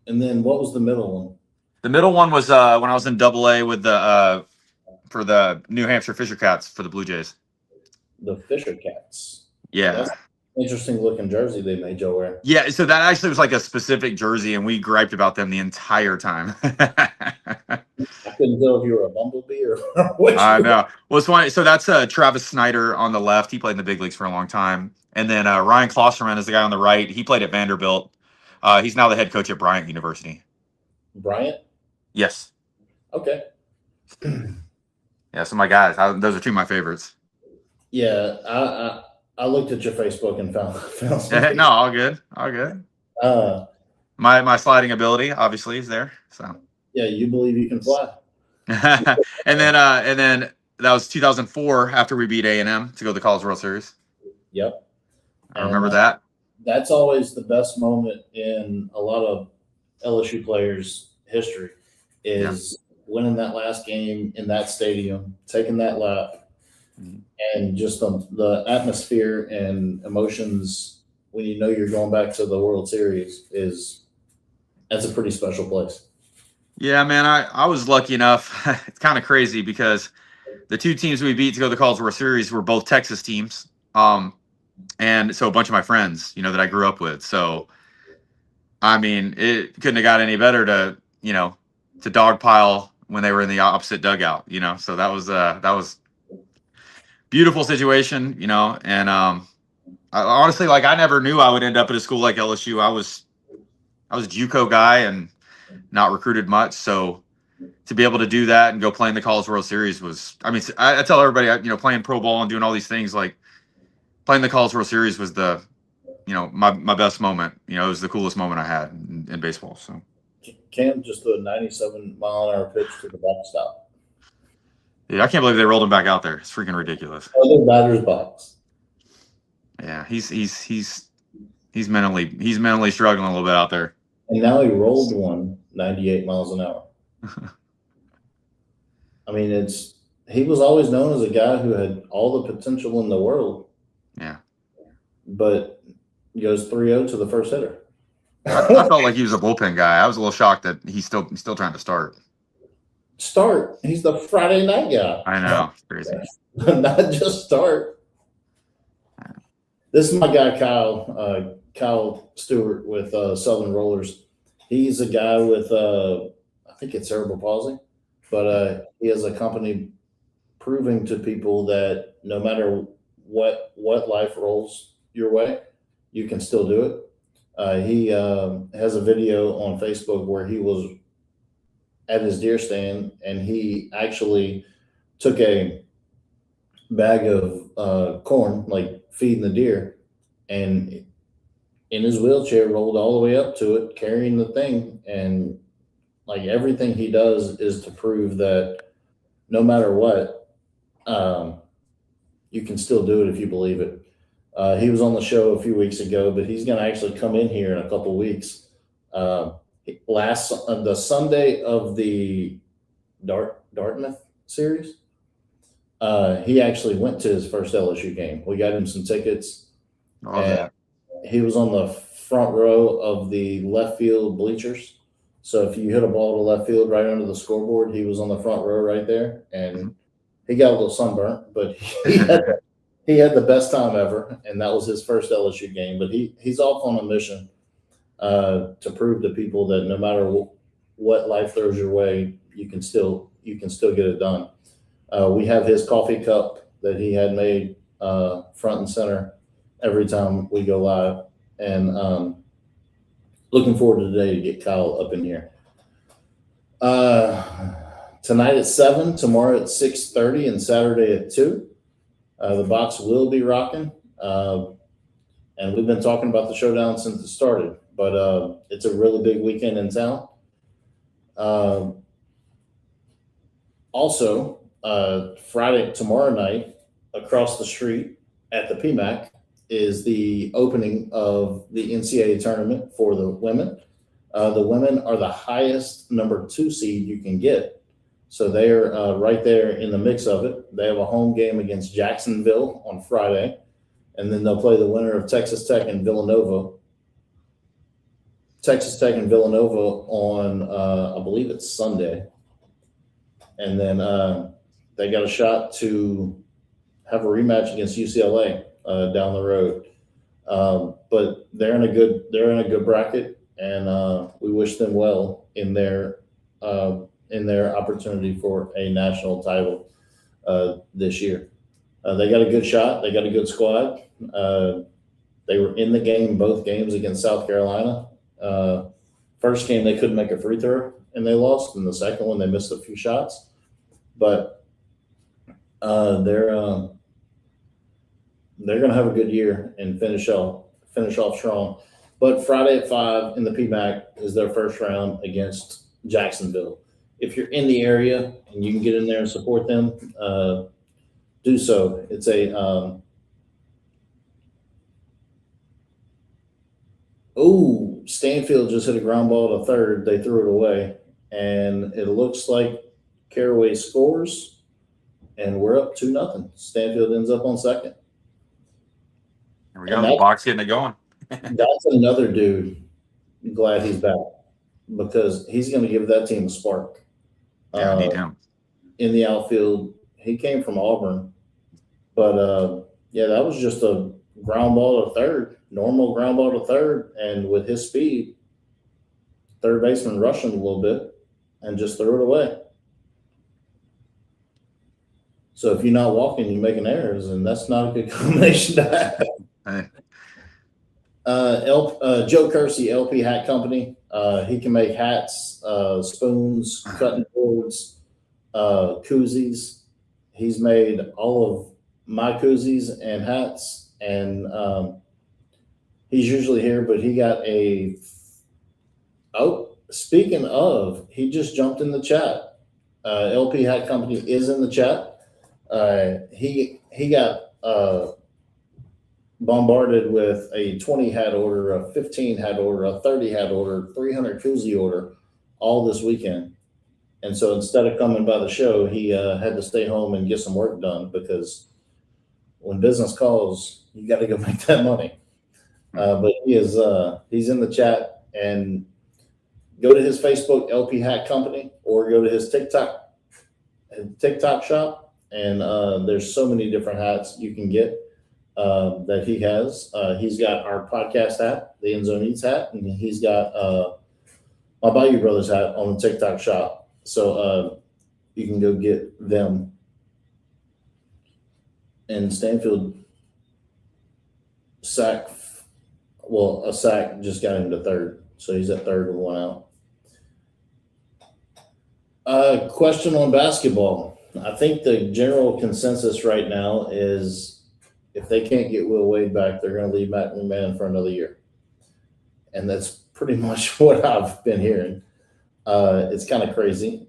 And then what was the middle one? The middle one was when I was in AA with the for the New Hampshire Fisher Cats for the Blue Jays. The Fisher Cats. Yeah. That's an interesting looking jersey they made Joe wear. Yeah, so that actually was like a specific jersey, and we griped about them the entire time. I couldn't tell if you were a bumblebee or what. I know. Well, it's funny. So that's Travis Snyder on the left. He played in the big leagues for a long time. And then Ryan Klosterman is the guy on the right. He played at Vanderbilt. He's now the head coach at Bryant University. Bryant? Yes. Okay. Yeah, so my guys. Those are 2 of my favorites. Yeah, I looked at your Facebook and found something. No, all good. All good. My sliding ability obviously is there. So yeah, you believe you can fly. and then that was 2004 after we beat A&M to go to the College World Series. Yep. I remember that. That's always the best moment in a lot of LSU players' history is winning that last game in that stadium, taking that lap, and just the atmosphere and emotions when you know you're going back to the World Series that's a pretty special place. Yeah, man, I was lucky enough. It's kind of crazy because the 2 teams we beat to go to the College World Series were both Texas teams. And so a bunch of my friends, that I grew up with. So, I mean, it couldn't have got any better to dogpile when they were in the opposite dugout, So that was beautiful situation, and I honestly, I never knew I would end up at a school like LSU. I was a JUCO guy and not recruited much, so to be able to do that and go play in the College World Series was, I tell everybody, playing pro ball and doing all these things, like playing the College World Series was the, my best moment. It was the coolest moment I had in baseball. So Cam just threw a 97-mile-an-hour pitch to the backstop. Yeah, I can't believe they rolled him back out there. It's freaking ridiculous. Other batter's box. Yeah, he's mentally struggling a little bit out there. And now he rolled one 98 miles an hour. I mean, he was always known as a guy who had all the potential in the world. Yeah. But he goes 3-0 to the first hitter. I felt like he was a bullpen guy. I was a little shocked that he's still trying to start. Start. He's the Friday night guy. I know. It's crazy. Not just start. This is my guy, Kyle Stewart with Southern Rollers. He's a guy with, I think it's cerebral palsy, but he has a company proving to people that no matter what life rolls your way, you can still do it. He has a video on Facebook where he was at his deer stand, and he actually took a bag of corn, like feeding the deer, and in his wheelchair rolled all the way up to it, carrying the thing. And like everything he does is to prove that no matter what, you can still do it if you believe it. He was on the show a few weeks ago, but he's going to actually come in here in a couple weeks. The Sunday of the Dartmouth series, he actually went to his first LSU game. We got him some tickets. And he was on the front row of the left field bleachers. So if you hit a ball to left field right under the scoreboard, he was on the front row right there. And he got a little sunburnt, but he had the best time ever. And that was his first LSU game. But he's off on a mission to prove to people that no matter what life throws your way, you can still get it done. We have his coffee cup that he had made front and center every time we go live, and looking forward to today to get Kyle up in here. Tonight at 7, tomorrow at 6:30, and Saturday at 2. The box will be rocking, and we've been talking about the showdown since it started. But it's a really big weekend in town. Also, Friday, tomorrow night, across the street at the PMAC, is the opening of the NCAA tournament for the women. The women are the highest number 2 seed you can get. So they're right there in the mix of it. They have a home game against Jacksonville on Friday, and then they'll play the winner of Texas Tech and Villanova. Texas Tech and Villanova on, I believe it's Sunday. And then they got a shot to have a rematch against UCLA down the road. But they're in a good bracket, and we wish them well in their opportunity for a national title this year. They got a good shot. They got a good squad. They were in the game, both games against South Carolina. First game, they couldn't make a free throw and they lost. And the second one, they missed a few shots. But they're going to have a good year and finish off strong. But Friday at 5 in the PMAC is their first round against Jacksonville. If you're in the area and you can get in there and support them, do so. It's a Stanfield just hit a ground ball to third. They threw it away, and it looks like Caraway scores, and we're up 2-0. Stanfield ends up on second. There we go. The box getting it going. That's another dude. Glad he's back, because he's going to give that team a spark. Yeah, need him. In the outfield, he came from Auburn, but that was just a ground ball to third, normal ground ball to third, and with his speed, third baseman rushed him a little bit and just threw it away. So if you're not walking, you're making errors, and that's not a good combination to have. Hey. Joe Kersey, LP Hat Company. He can make hats, spoons, cutting boards, koozies. He's made all of my koozies and hats, and he's usually here, but he got speaking of, he just jumped in the chat. LP Hat Company is in the chat. He got bombarded with a 20 hat order, a 15 hat order, a 30 hat order, 300 koozie order all this weekend. And so instead of coming by the show, he had to stay home and get some work done because when business calls, you got to go make that money. But he's in the chat, and go to his Facebook, LP Hat Company, or go to his TikTok shop. And there's so many different hats you can get that he has. He's got our podcast hat, the End Zone Eats hat, and he's got my Bayou Brothers hat on the TikTok shop. So you can go get them. And Stanfield a sack just got him to third. So he's at third with one out. Question on basketball. I think the general consensus right now is if they can't get Will Wade back, they're going to leave Matt McMahon for another year. And that's pretty much what I've been hearing. It's kind of crazy.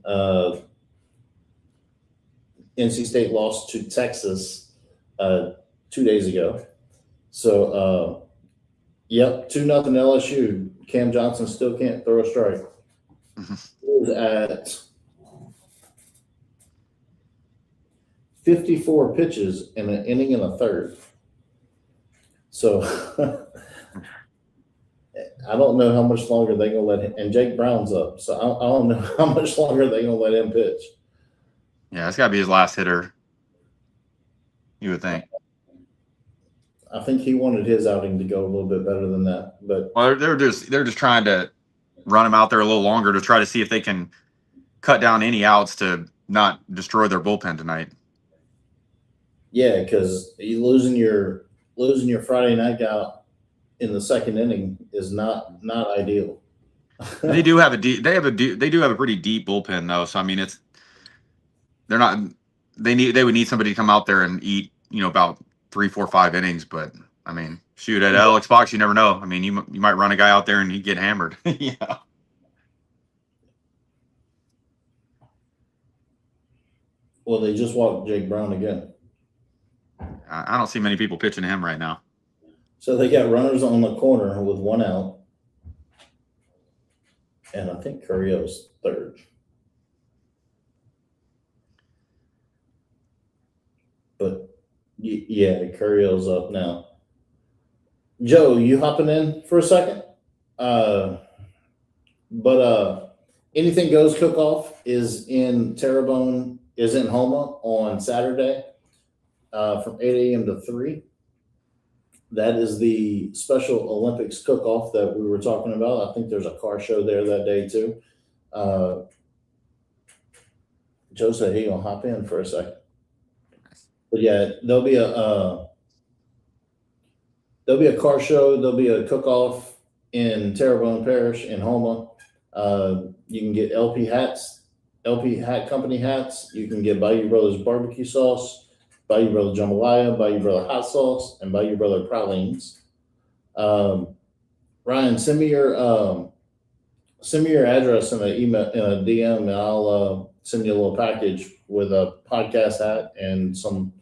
NC State lost to Texas 2 days ago. So, 2-0 LSU. Cam Johnson still can't throw a strike. He was at 54 pitches in an inning and a third. So I don't know how much longer they're going to let him. And Jake Brown's up. So I don't know how much longer they're going to let him pitch. Yeah, it's got to be his last hitter, you would think. I think he wanted his outing to go a little bit better than that. But they're just trying to run him out there a little longer to try to see if they can cut down any outs to not destroy their bullpen tonight. Yeah, because you losing your Friday night out in the second inning is not ideal. They do have a pretty deep bullpen though. So I mean, they would need somebody to come out there and eat, about 3, 4, 5 innings. But I mean, shoot, at Alex Box, you never know. I mean, you might run a guy out there and he'd get hammered. Yeah. Well, they just walked Jake Brown again. I don't see many people pitching to him right now. So they got runners on the corner with one out. And I think Currio's third. But, yeah, Currio's up now. Joe, you hopping in for a second? Anything Goes Cook-Off is in Terrebonne, is in Homa on Saturday from 8 a.m. to 3. That is the Special Olympics cook-off that we were talking about. I think there's a car show there that day too. Joe said he gonna hop in for a second. But yeah, there'll be a car show. There'll be a cook-off in Terrebonne Parish in Homa. You can get LP Hat Company hats. You can get Bayou Brothers barbecue sauce, Bayou Brother Jambalaya, Bayou Brother hot sauce, and Bayou Brother pralines. Ryan, send me your address in an email, in a DM, and I'll send you a little package with a podcast hat and some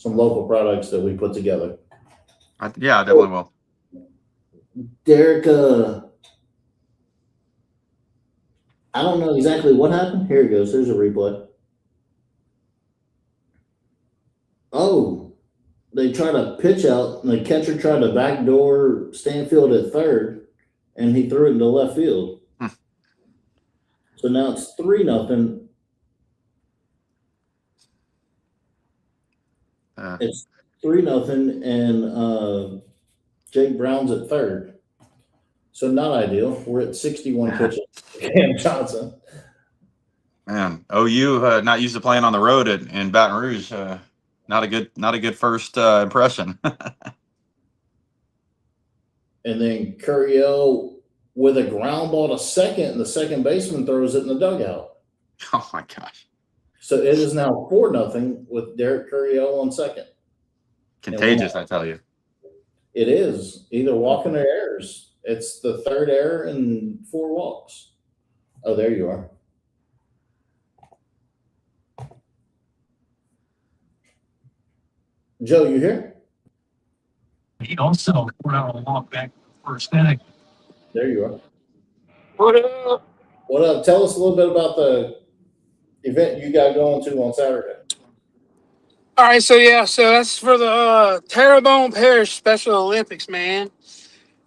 local products that we put together. Yeah, I definitely will. Derek, I don't know exactly what happened. Here it goes. Here's a replay. Oh, they tried to pitch out, and the catcher tried to backdoor Stanfield at third, and he threw it into left field. So now it's 3-0. It's 3-0, and Jake Brown's at third. So not ideal. We're at 61 pitches. Cam Johnson. Man, OU not used to playing on the road in Baton Rouge. Not a good first impression. And then Curriel with a ground ball to second, and the second baseman throws it in the dugout. Oh my gosh! So it is now 4-0 with Derek Curriel on second. Contagious, I tell you. It is either walking or errors. It's the third error and 4 walks. Oh, there you are. Joe, you here? He also went out on a walk back first inning. There you are. What up? What up? Tell us a little bit about event you got going to on Saturday? All right, so that's for the Terrebonne Parish Special Olympics, man.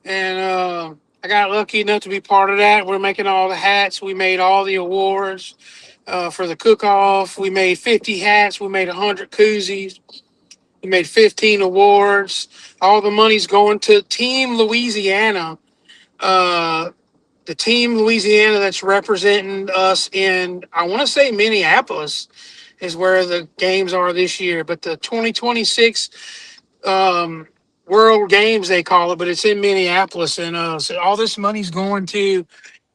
And I got lucky enough to be part of that. We're making all the hats. We made all the awards for the cook-off. We made 50 hats. We made 100 koozies. We made 15 awards. All the money's going to Team Louisiana. The Team Louisiana that's representing us in, I want to say Minneapolis is where the games are this year. But the 2026 World Games, they call it, but it's in Minneapolis. And so all this money's going to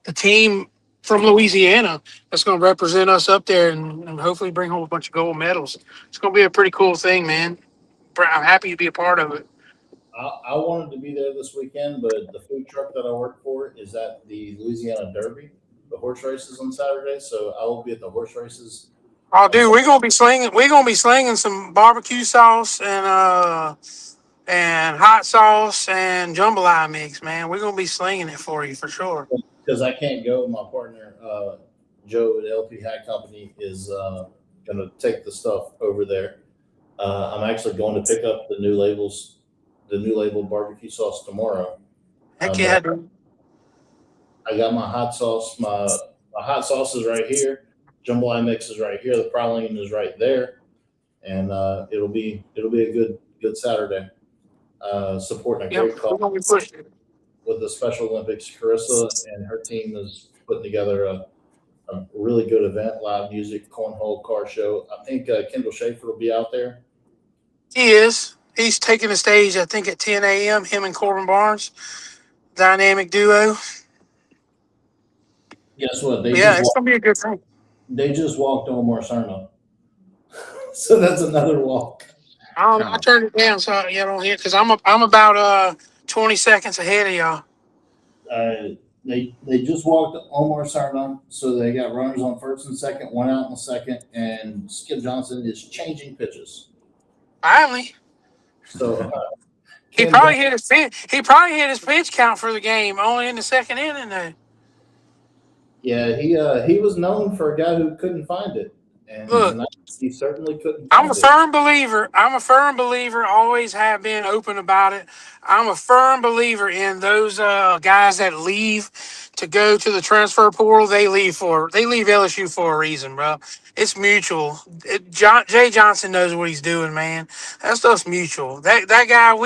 the team from Louisiana that's going to represent us up there and hopefully bring home a bunch of gold medals. It's going to be a pretty cool thing, man. I'm happy to be a part of it. I wanted to be there this weekend, but the food truck that I work for is at the Louisiana Derby, the horse races on Saturday. So I will be at the horse races. Oh, dude, we're gonna be slinging. We're gonna be slinging some barbecue sauce and hot sauce and jambalaya mix, man. We're gonna be slinging it for you for sure. Because I can't go. My partner, Joe at LP Hat Company, is going to take the stuff over there. I'm actually going to pick up the new label barbecue sauce tomorrow. Heck yeah, dude. I got my hot sauce. My hot sauce is right here. Jambalaya mix is right here. The praline is right there, and it'll be a good Saturday. Supporting a great We're cause gonna be pushing it. with the Special Olympics. Carissa and her team is putting together a really good event, live music, cornhole, car show. I think Kendall Schaefer will be out there. He is. He's taking the stage, I think, at 10 a.m. Him and Corbin Barnes, dynamic duo. Guess what? It's gonna be a good thing. They just walked Omar Cerna. So that's another walk. I turned it down so you don't hear because I'm about 20 seconds ahead of y'all. They just walked Omar Cerna, so they got runners on first and second, one out in the second, and Skip Johnson is changing pitches. Finally. So He probably hit his pitch count for the game only in the second inning though. Yeah, he was known for a guy who couldn't find it, and tonight he certainly couldn't. I'm a firm believer. Always have been open about it. I'm a firm believer in those guys that leave to go to the transfer portal. They leave LSU for a reason, bro. It's mutual. Jay Johnson knows what he's doing, man. That stuff's mutual. That guy,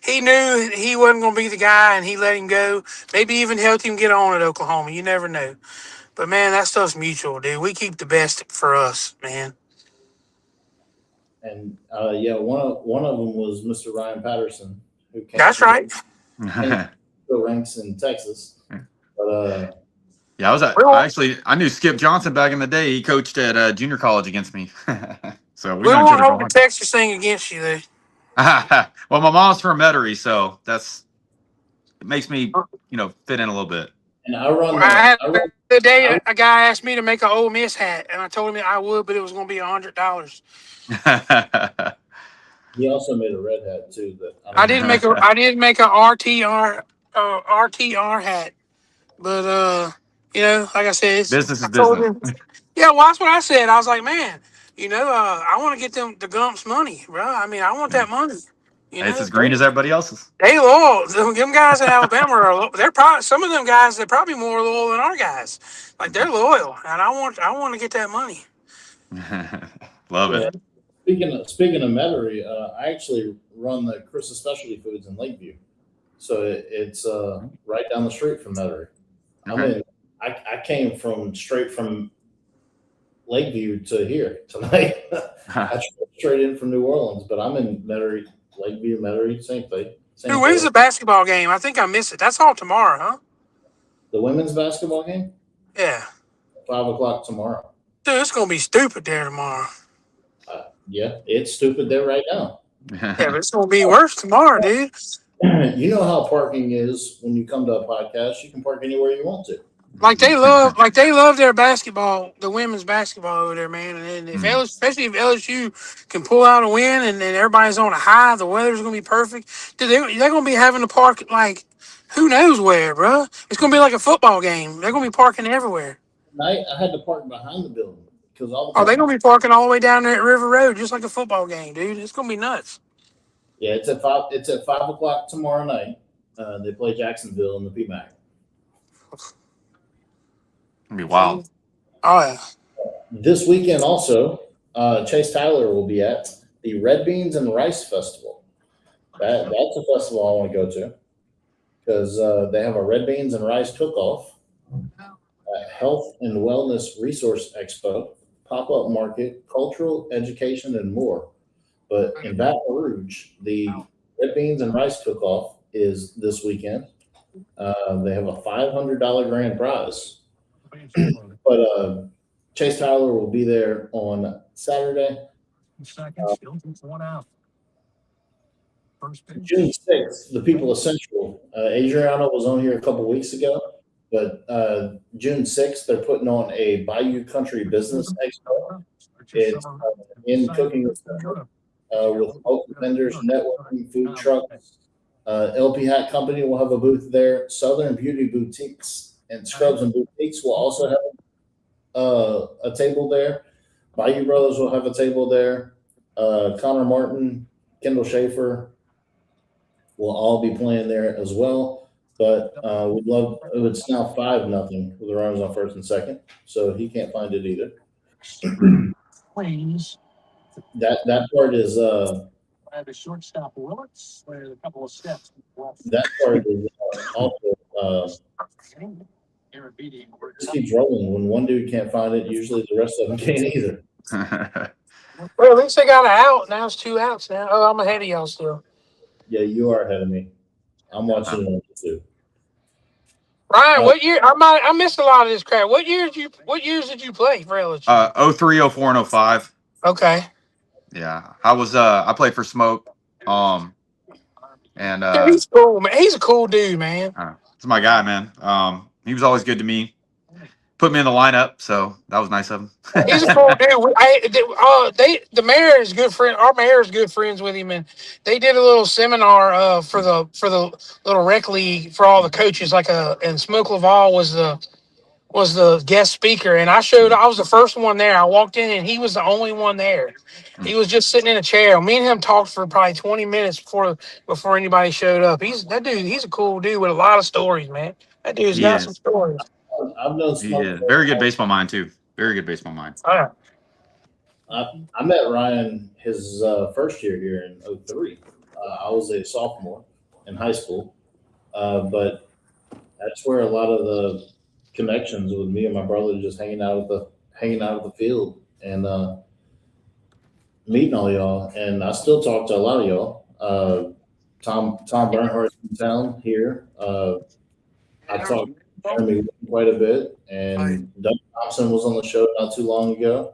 he knew he wasn't going to be the guy, and he let him go. Maybe even helped him get on at Oklahoma. You never know. But man, that stuff's mutual, dude. We keep the best for us, man. And one of them was Mr. Ryan Patterson, who came. That's right. Still ranks in Texas, but I knew Skip Johnson back in the day. He coached at junior college against me. So we won't hold the Texas thing against you, though. Well, my mom's from Metairie, so it makes me fit in a little bit. And the day a guy asked me to make an Ole Miss hat, and I told him I would, but it was going to be $100. He also made a red hat too. I didn't make a RTR hat, but like I said, business is business. Well, that's what I said. I was like, man, I want to get the Gumps money, bro. I mean, I want that money. It's as green as everybody else's. They loyal. Them guys in Alabama they're probably some of them guys. They're probably more loyal than our guys. Like they're loyal, and I want to get that money. Love it. Speaking of Metairie, I actually run the Carissa Specialty Foods in Lakeview, so it's right down the street from Metairie. Okay. I mean, I came straight from Lakeview to here tonight. I drove straight in from New Orleans, but I'm in Metairie. Lakeview, Metairie, same thing. Dude, when's the basketball game? I think I missed it. That's all tomorrow, huh? The women's basketball game? Yeah. 5:00 tomorrow. Dude, it's going to be stupid there tomorrow. Yeah, it's stupid there right now. Yeah, but it's going to be worse tomorrow, dude. You know how parking is when you come to a podcast. You can park anywhere you want to. Like they love their basketball, the women's basketball over there, man. And especially if LSU can pull out a win and then everybody's on a high, the weather's gonna be perfect. Dude, they're gonna be having to park like who knows where, bro. It's gonna be like a football game. They're gonna be parking everywhere. Tonight I had to park behind the building. because all the Oh, they're gonna be parking all the way down there at River Road, just like a football game, dude. It's gonna be nuts. Yeah, it's at 5. It's at 5 o'clock tomorrow night. They play Jacksonville in the PMAC. It'll be wild. Oh yeah. This weekend also, Chase Tyler will be at the Red Beans and Rice Festival. That's a festival I want to go to because they have a Red Beans and Rice cook-off, Health and Wellness Resource Expo, pop-up market, cultural education, and more. But in Baton Rouge, the Red Beans and Rice cook-off is this weekend. They have a $500 grand prize. But Chase Tyler will be there on Saturday. Still takes one out. First pitch. June 6th, the People of Central. Adriano was on here a couple weeks ago, but June 6th, they're putting on a Bayou Country Business Expo. It's in Cooking with Central, with local vendors, networking, food trucks. LP Hat Company will have a booth there. Southern Beauty Boutiques and Scrubs and Boutiques will also have a table there. Bayou Brothers will have a table there. Connor Martin, Kendall Schaefer will all be playing there as well. But we'd love it's now 5-0 with the runners on first and second, so he can't find it either. Queens. That part is The shortstop Willits with a couple of steps. that part is also just keeps rolling. When one dude can't find it, usually the rest of them can't either. Well, at least they got an out. Now it's 2 outs now. Oh, I'm ahead of y'all still. Yeah, you are ahead of me. I'm watching it on YouTube. Ryan, what year? I missed a lot of this crap. What years did you play for LSU? 03, 04, and 05. Okay. Yeah. I played for Smoke. And Dude, he's cool, man. He's a cool dude, man. it's my guy, man. He was always good to me. Put me in the lineup, so that was nice of him. He's a cool dude. The mayor is good friend. Our mayor is good friends with him, and they did a little seminar for the little rec league for all the coaches. And Smoke Laval was the guest speaker, and I was the first one there. I walked in, and he was the only one there. He was just sitting in a chair. Me and him talked for probably 20 minutes before anybody showed up. He's a cool dude with a lot of stories, man. That dude's got some stories. I've known Smoke. Yeah, very good baseball mind too. Very good baseball mind. Oh, yeah. I met Ryan his first year here in 03. I was a sophomore in high school, but that's where a lot of the connections with me and my brother just hanging out at the field and meeting all y'all. And I still talk to a lot of y'all. Tom Bernhardt's in town here. I talked to Jeremy quite a bit, and Doug Thompson was on the show not too long ago.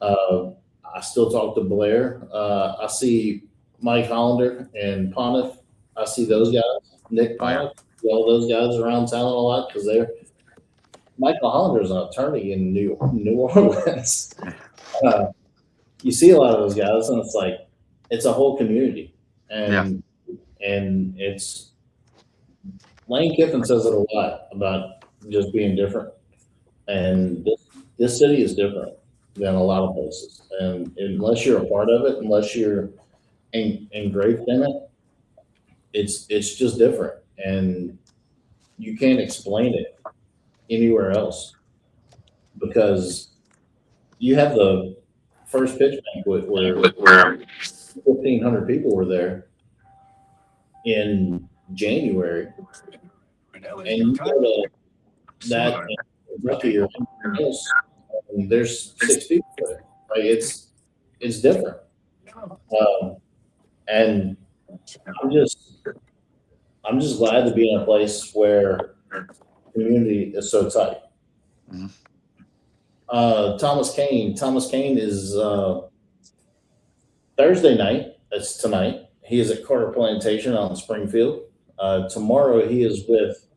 I still talk to Blair. I see Mike Hollander and Pontiff. I see those guys, Nick Pontiff, all those guys around town a lot because Michael Hollander is an attorney in New Orleans. You see a lot of those guys, and it's a whole community, and it's Lane Kiffin says it a lot about just being different, and this city is different than a lot of places, and unless you're a part of it, unless you're engraved in it, it's just different, and you can't explain it anywhere else because you have the first pitch banquet where 1,500 people were there in January, and you go to that rookie or anything else, and there's 6 people there. It's different, and I'm just glad to be in a place where community is so tight. Mm-hmm. Thomas Kane is Thursday night. That's tonight. He is at Carter Plantation out in Springfield. Tomorrow he is with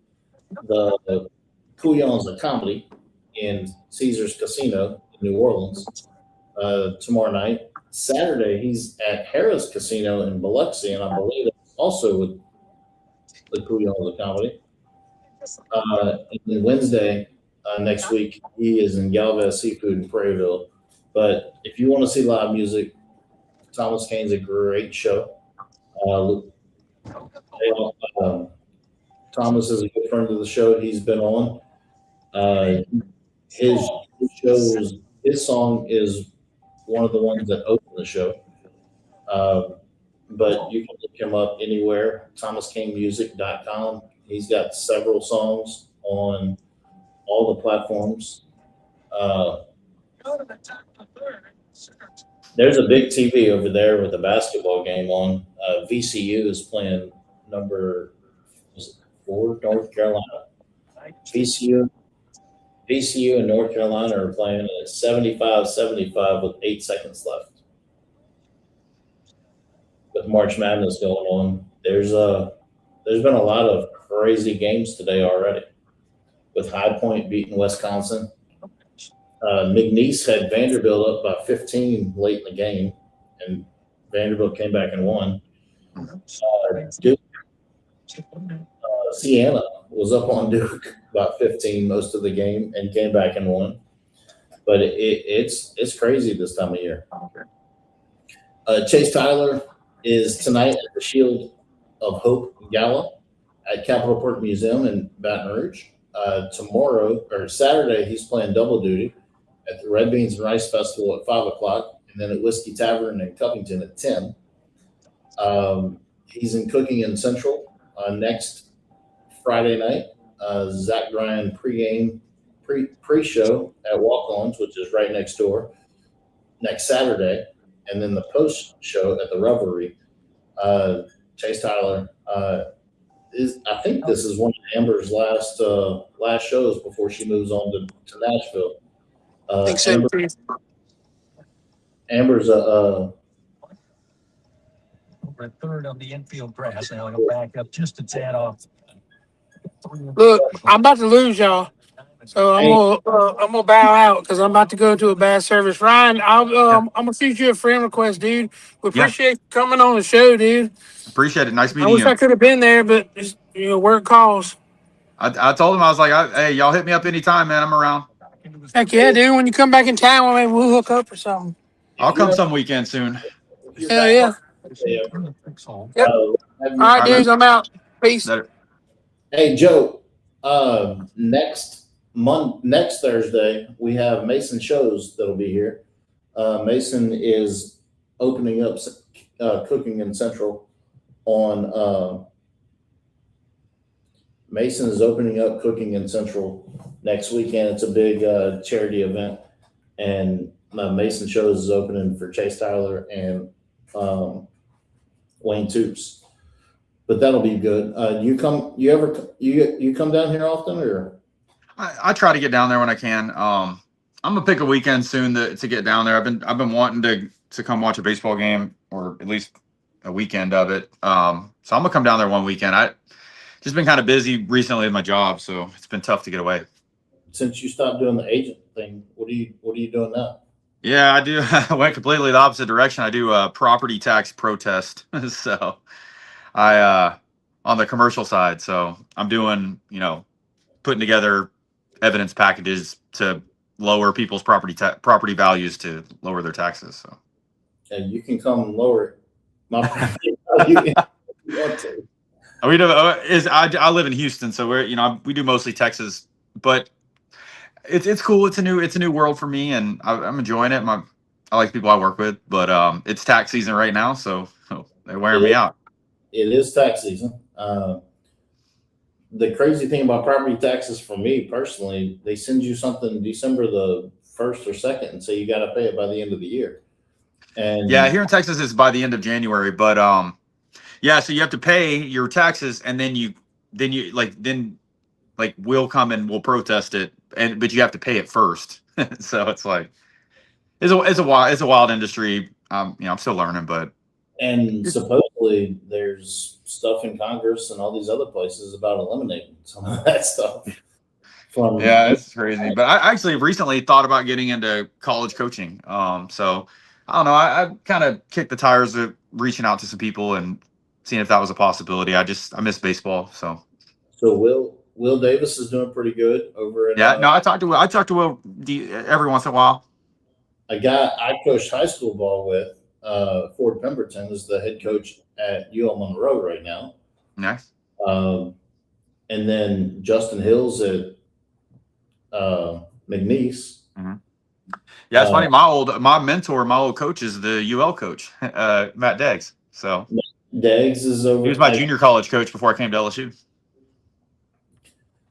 the Couillons of Comedy in Caesars Casino in New Orleans. Tomorrow night. Saturday he's at Harrah's Casino in Biloxi, and I believe it's also with the Couillons of Comedy. And then Wednesday, next week. He is in Galvez Seafood in Prairieville. But if you want to see live music, Thomas Kane's a great show. Thomas is a good friend of the show. He's been on. His song is one of the ones that opened the show. But you can look him up anywhere, thomaskanemusic.com. He's got several songs on all the platforms. There's a big TV over there with a basketball game on. VCU is playing number 4, North Carolina. VCU and North Carolina are playing at 75-75 with 8 seconds left. With March Madness going on, there's been a lot of crazy games today already. With High Point beating Wisconsin, McNeese had Vanderbilt up by 15 late in the game, and Vanderbilt came back and won. Duke, Siena was up on Duke by 15 most of the game and came back and won. But it's crazy this time of year. Chase Tyler is tonight at the Shield of Hope Gala at Capitol Park Museum in Baton Rouge. Tomorrow or Saturday, he's playing double duty at the Red Beans and Rice Festival at 5 o'clock, and then at Whiskey Tavern in Covington at 10. He's in Cooking in Central next Friday night. Zach Bryan pre-show at Walk-Ons, which is right next door, next Saturday, and then the post-show at the Revelry. Chase Tyler I think this is one of Amber's last shows before she moves on to Nashville. I think so. Amber's Over at third on the infield grass. Now he'll back up just a tad off. Look, I'm about to lose y'all, so I'm gonna bow out because I'm about to go to a bad service. Ryan, I'm gonna shoot you a friend request, dude. We appreciate you coming on the show, dude. Appreciate it. Nice I meeting wish you. I could have been there, but just, work calls. I told him, I was like, hey, y'all hit me up anytime, man. I'm around. Heck yeah, dude. When you come back in town, maybe we'll hook up or something. I'll come some weekend soon. Hell yeah. Yep. All right, dudes. I'm out. Peace. Later. Hey, Joe, next Thursday, we have Mason Shows that'll be here. Mason is opening up Cooking in Central on Mason is opening up Cooking in Central next weekend. It's a big charity event, and Mason Shows is opening for Chase Tyler and Wayne Toops. But that'll be good. You come down here often, or? I try to get down there when I can. I'm gonna pick a weekend soon to get down there. I've been wanting to come watch a baseball game, or at least a weekend of it. So I'm gonna come down there one weekend. I just been kind of busy recently with my job, so it's been tough to get away. Since you stopped doing the agent thing, what are you doing now? Yeah, I do. I went completely the opposite direction. I do a property tax protest. So I on the commercial side. So I'm doing, putting together evidence packages to lower people's property values to lower their taxes. So and you can come lower my property value if you want to. I live in Houston, so we do mostly Texas, but it's cool. It's a new world for me, and I'm enjoying it. I like the people I work with, but it's tax season right now, so they're wearing me out. It is tax season. The crazy thing about property taxes for me personally, they send you something December the 1st or 2nd and say you got to pay it by the end of the year. And yeah, here in Texas it's by the end of January, but yeah, so you have to pay your taxes, and then we'll come and we'll protest it, but you have to pay it first. So it's like it's a wild industry. I'm still learning, but supposedly there's stuff in Congress and all these other places about eliminating some of that stuff. Yeah, it's crazy. But I actually recently thought about getting into college coaching. So I don't know. I kind of kicked the tires of reaching out to some people and seeing if that was a possibility. I miss baseball. So Will Davis is doing pretty good over at. Yeah, no, I talked to Will every once in a while. A guy I coached high school ball with, Ford Pemberton, is the head coach at UL Monroe right now. Nice. And then Justin Hills at McNeese. Mm-hmm. Yeah, it's funny. My mentor, my old coach is the UL coach, Matt Deggs. So Deggs is over. He was my junior college coach before I came to LSU.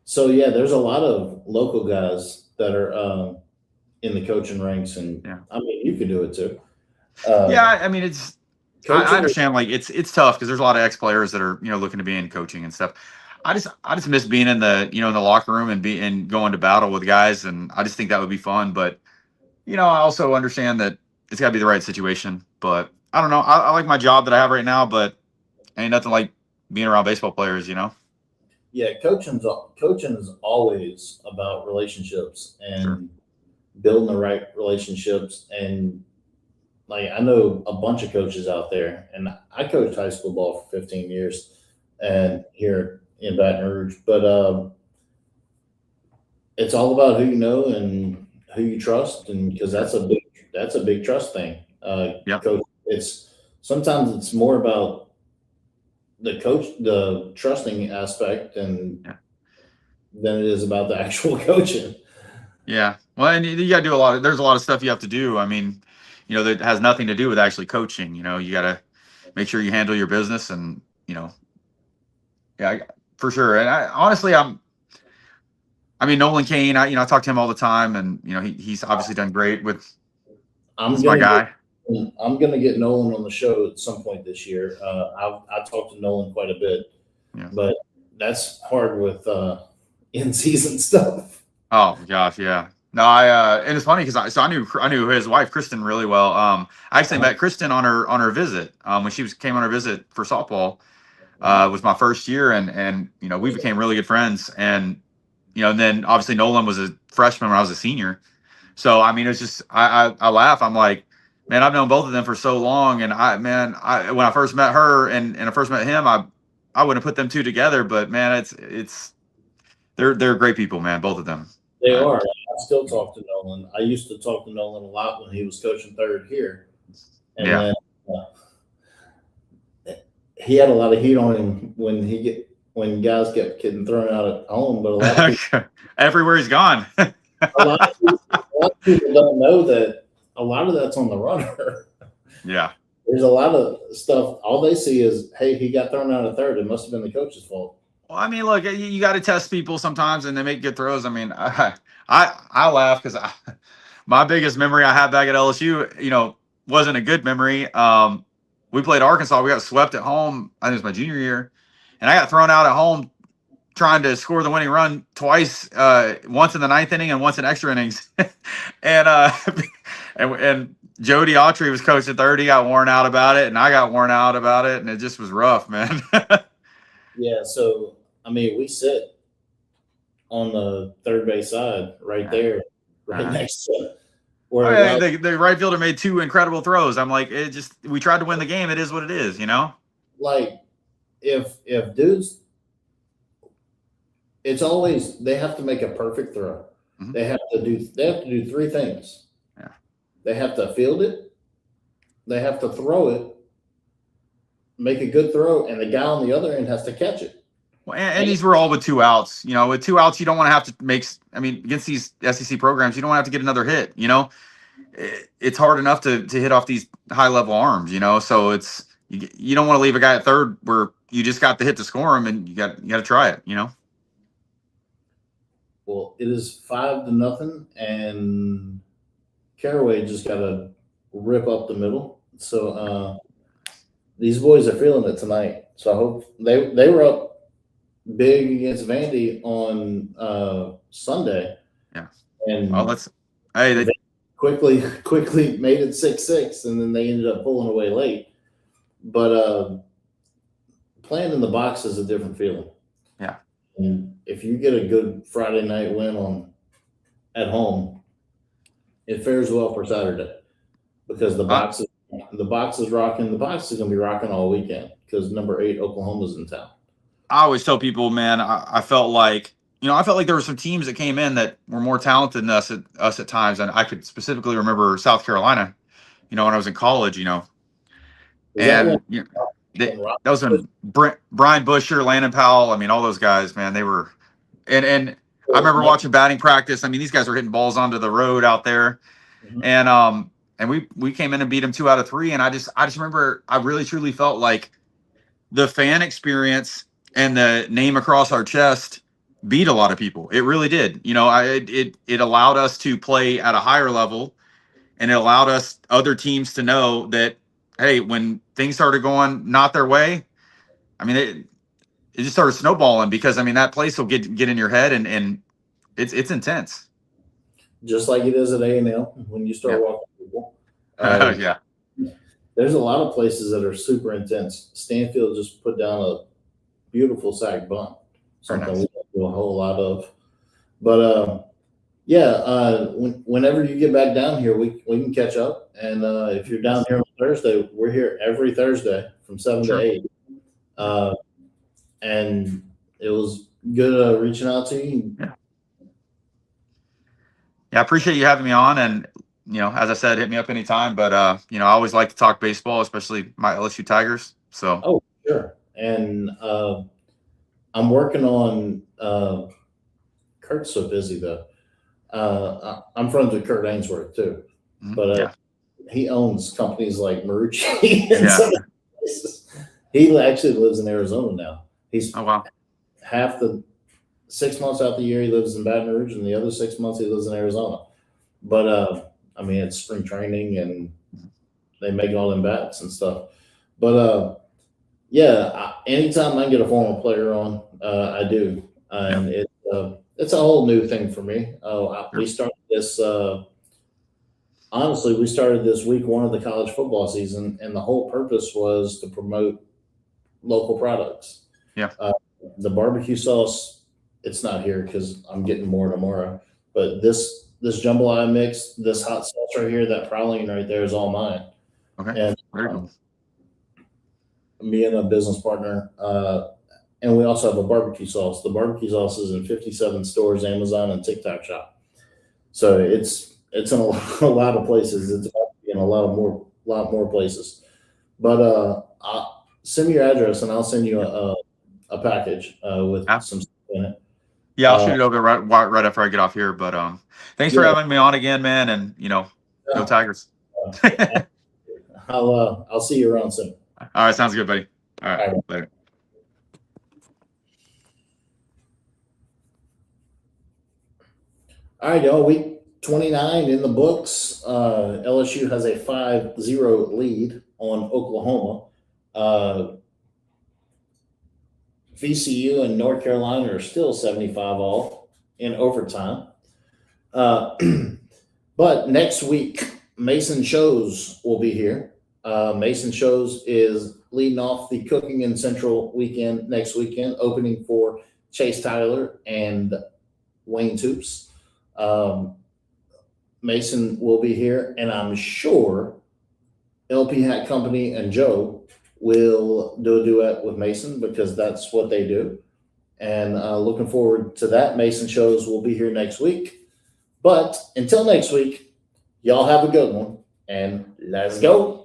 So yeah, there's a lot of local guys that are in the coaching ranks, and yeah. I mean, you could do it too. Yeah, I mean, it's. I understand, like it's tough because there's a lot of ex players that are looking to be in coaching and stuff. I just miss being in the in the locker room and going to battle with guys, and I just think that would be fun. But I also understand that it's got to be the right situation. But I don't know. I like my job that I have right now, but ain't nothing like being around baseball players, Yeah, coaching is always about relationships and Sure. building the right relationships. And like, I know a bunch of coaches out there, and I coached high school ball for 15 years and here in Baton Rouge, but it's all about who you know and who you trust. And because that's a big trust thing. Yeah. Coach, sometimes it's more about the trusting aspect than it is about the actual coaching. Yeah. Well, and you got to do there's a lot of stuff you have to do. I mean, that has nothing to do with actually coaching. You got to make sure you handle your business and, yeah, for sure. And honestly, Nolan Kane, I talk to him all the time, and, he's obviously done great with my guy. I'm going to get Nolan on the show at some point this year. I talked to Nolan quite a bit, but that's hard with in-season stuff. Oh gosh, yeah. No, and it's funny because I knew his wife Kristen really well. I actually met Kristen on her visit when she came on her visit for softball. It was my first year, and we became really good friends. And and then obviously Nolan was a freshman when I was a senior. So I mean, it's just I laugh. I'm like, man, I've known both of them for so long, and when I first met her and I first met him, I wouldn't have put them two together. But man, they're great people, man, both of them. They are. I still talk to Nolan. I used to talk to Nolan a lot when he was coaching third here. And then he had a lot of heat on him when guys kept getting thrown out at home. But a lot of people, everywhere he's gone. a lot of people don't know that a lot of that's on the runner. Yeah. There's a lot of stuff. All they see is, hey, he got thrown out at third. It must have been the coach's fault. Well, I mean, look, you got to test people sometimes, and they make good throws. I mean, I laugh because my biggest memory I had back at LSU, wasn't a good memory. We played Arkansas. We got swept at home. I think it was my junior year, and I got thrown out at home trying to score the winning run twice, once in the ninth inning and once in extra innings. and Jody Autry was coaching third. He got worn out about it, and I got worn out about it, and it just was rough, man. Yeah, so I mean, we sit on the third base side right there, next to it. Where the right fielder made two incredible throws. I'm like, we tried to win the game. It is what it is, Like, if dudes, it's always they have to make a perfect throw. Mm-hmm. They have to do three things. Yeah. They have to field it, they have to throw it, make a good throw, and the guy on the other end has to catch it. Well, and these were all with 2 outs. With 2 outs, you don't want to have to against these SEC programs, you don't want to have to get another hit. It's hard enough to hit off these high level arms. So it's you don't want to leave a guy at third where you just got the hit to score him, and you got to try it. Well, it is 5-0, and Caraway just got to rip up the middle. So these boys are feeling it tonight. So I hope they were up big against Vandy on Sunday. Yeah. And they quickly made it 6-6, and then they ended up pulling away late. But playing in the box is a different feeling. Yeah. And if you get a good Friday night win at home, it fares well for Saturday because the box is rocking. The box is going to be rocking all weekend because number 8 Oklahoma's in town. I always tell people, man, I felt like I felt like there were some teams that came in that were more talented than us at times, and I could specifically remember South Carolina. When I was in college, Was that and when Rob that was when Brian Busher, Landon Powell. I mean, all those guys, man, they were. And I remember watching batting practice. I mean, these guys were hitting balls onto the road out there, Mhm. and we came in and beat them 2 out of 3. And I just remember I really truly felt like the fan experience and the name across our chest beat a lot of people. It really did. It allowed us to play at a higher level, and it allowed us other teams to know that, hey, when things started going not their way, I mean, it just started snowballing, because I mean that place will get in your head, and it's intense. Just like it is at A&M when you start walking people. Yeah. There's a lot of places that are super intense. Stanfield just put down a beautiful sack bunt, something nice. we don't do a whole lot of. But whenever you get back down here, we can catch up. And if you're down here on Thursday, we're here every Thursday from 7 Sure. to 8. And it was good reaching out to you. Yeah, I appreciate you having me on, and as I said, hit me up anytime. But I always like to talk baseball, especially my LSU Tigers. So Oh, sure. And I'm working on Kurt's so busy though. I'm friends with Kurt Ainsworth too, but he owns companies like Marucci and some of the places. He actually lives in Arizona now. He's oh wow, half the 6 months out the year he lives in Baton Rouge, and the other 6 months he lives in Arizona. But I mean, it's spring training and they make all them bats and stuff. But anytime I can get a former player on, I do, and it's a whole new thing for me. We started this. Honestly, we started this week 1 of the college football season, and the whole purpose was to promote local products. Yeah. The barbecue sauce, it's not here because I'm getting more tomorrow. But this jambalaya mix, this hot sauce right here, that praline right there is all mine. Okay. And very cool. Me and a business partner, and we also have a barbecue sauce. The barbecue sauce is in 57 stores, Amazon and TikTok Shop. So it's in a lot of places. It's about to be in a lot more places. But send me your address and I'll send you a package with some stuff in it. Yeah, I'll shoot it over right after I get off here. But thanks for having me on again, man. And go Tigers. I'll see you around soon. All right, sounds good, buddy. All right. Later. All right, y'all. Week 29 in the books. LSU has a 5-0 lead on Oklahoma. VCU and North Carolina are still 75 all in overtime. But next week, Mason Shows will be here. Mason Shows is leading off the Cooking and Central weekend next weekend, opening for Chase Tyler and Wayne Toops. Mason will be here, and I'm sure LP Hat Company and Joe will do a duet with Mason because that's what they do. And looking forward to that. Mason Shows will be here next week. But until next week, y'all have a good one, and let's go.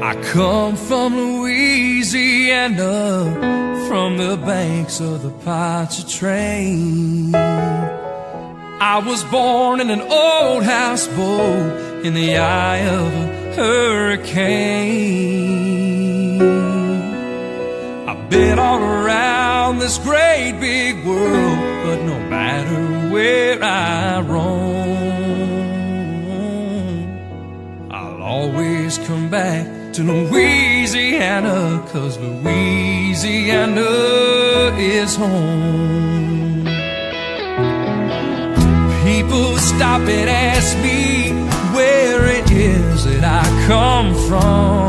I come from Louisiana, from the banks of the Pontchartrain. I was born in an old houseboat in the eye of a hurricane. I've been all around this great big world, but no matter where I roam, I'll always come back to Louisiana, 'cause Louisiana is home. People stop and ask me where it is that I come from.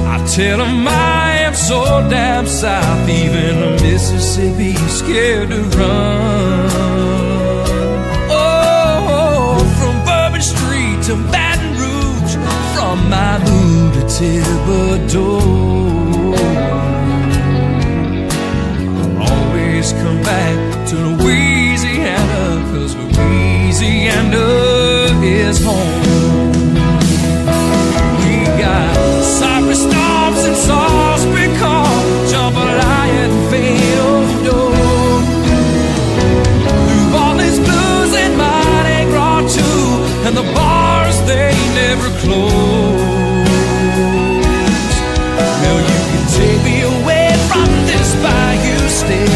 I tell 'em I am so damn south, even the Mississippi's scared to run. Oh, from Bourbon Street to Baton Rouge, from Malibu to Thibodeau, I'll always come back to Louisiana, 'cause Louisiana is home. We got cypress storms and Salisbury corn, jambalaya and fado, New Orleans blues and Mardi Gras too, and the bars they never close. Well, you can take me away from this bayou state,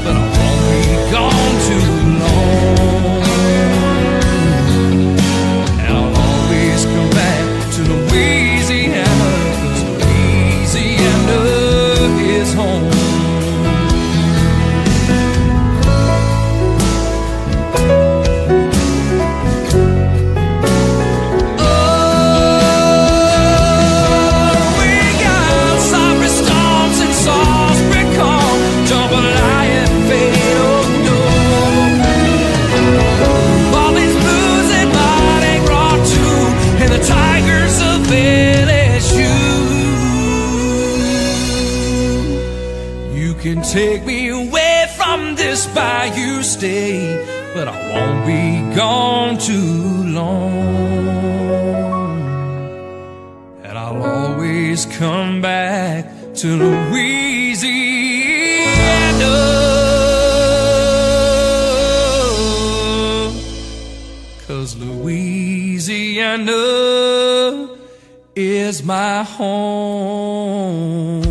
but I won't be gone too long. I'll always come back to Louisiana, 'cause Louisiana is home. Oh, we got cypress storms and Salisbury corn, jambalaya and fado, all these blues and Mardi Gras too, and the Tigers of LSU. You can take me away from this bayou state, but I won't be gone too long. And I'll always come back to Louisiana, 'cause Louisiana is my home.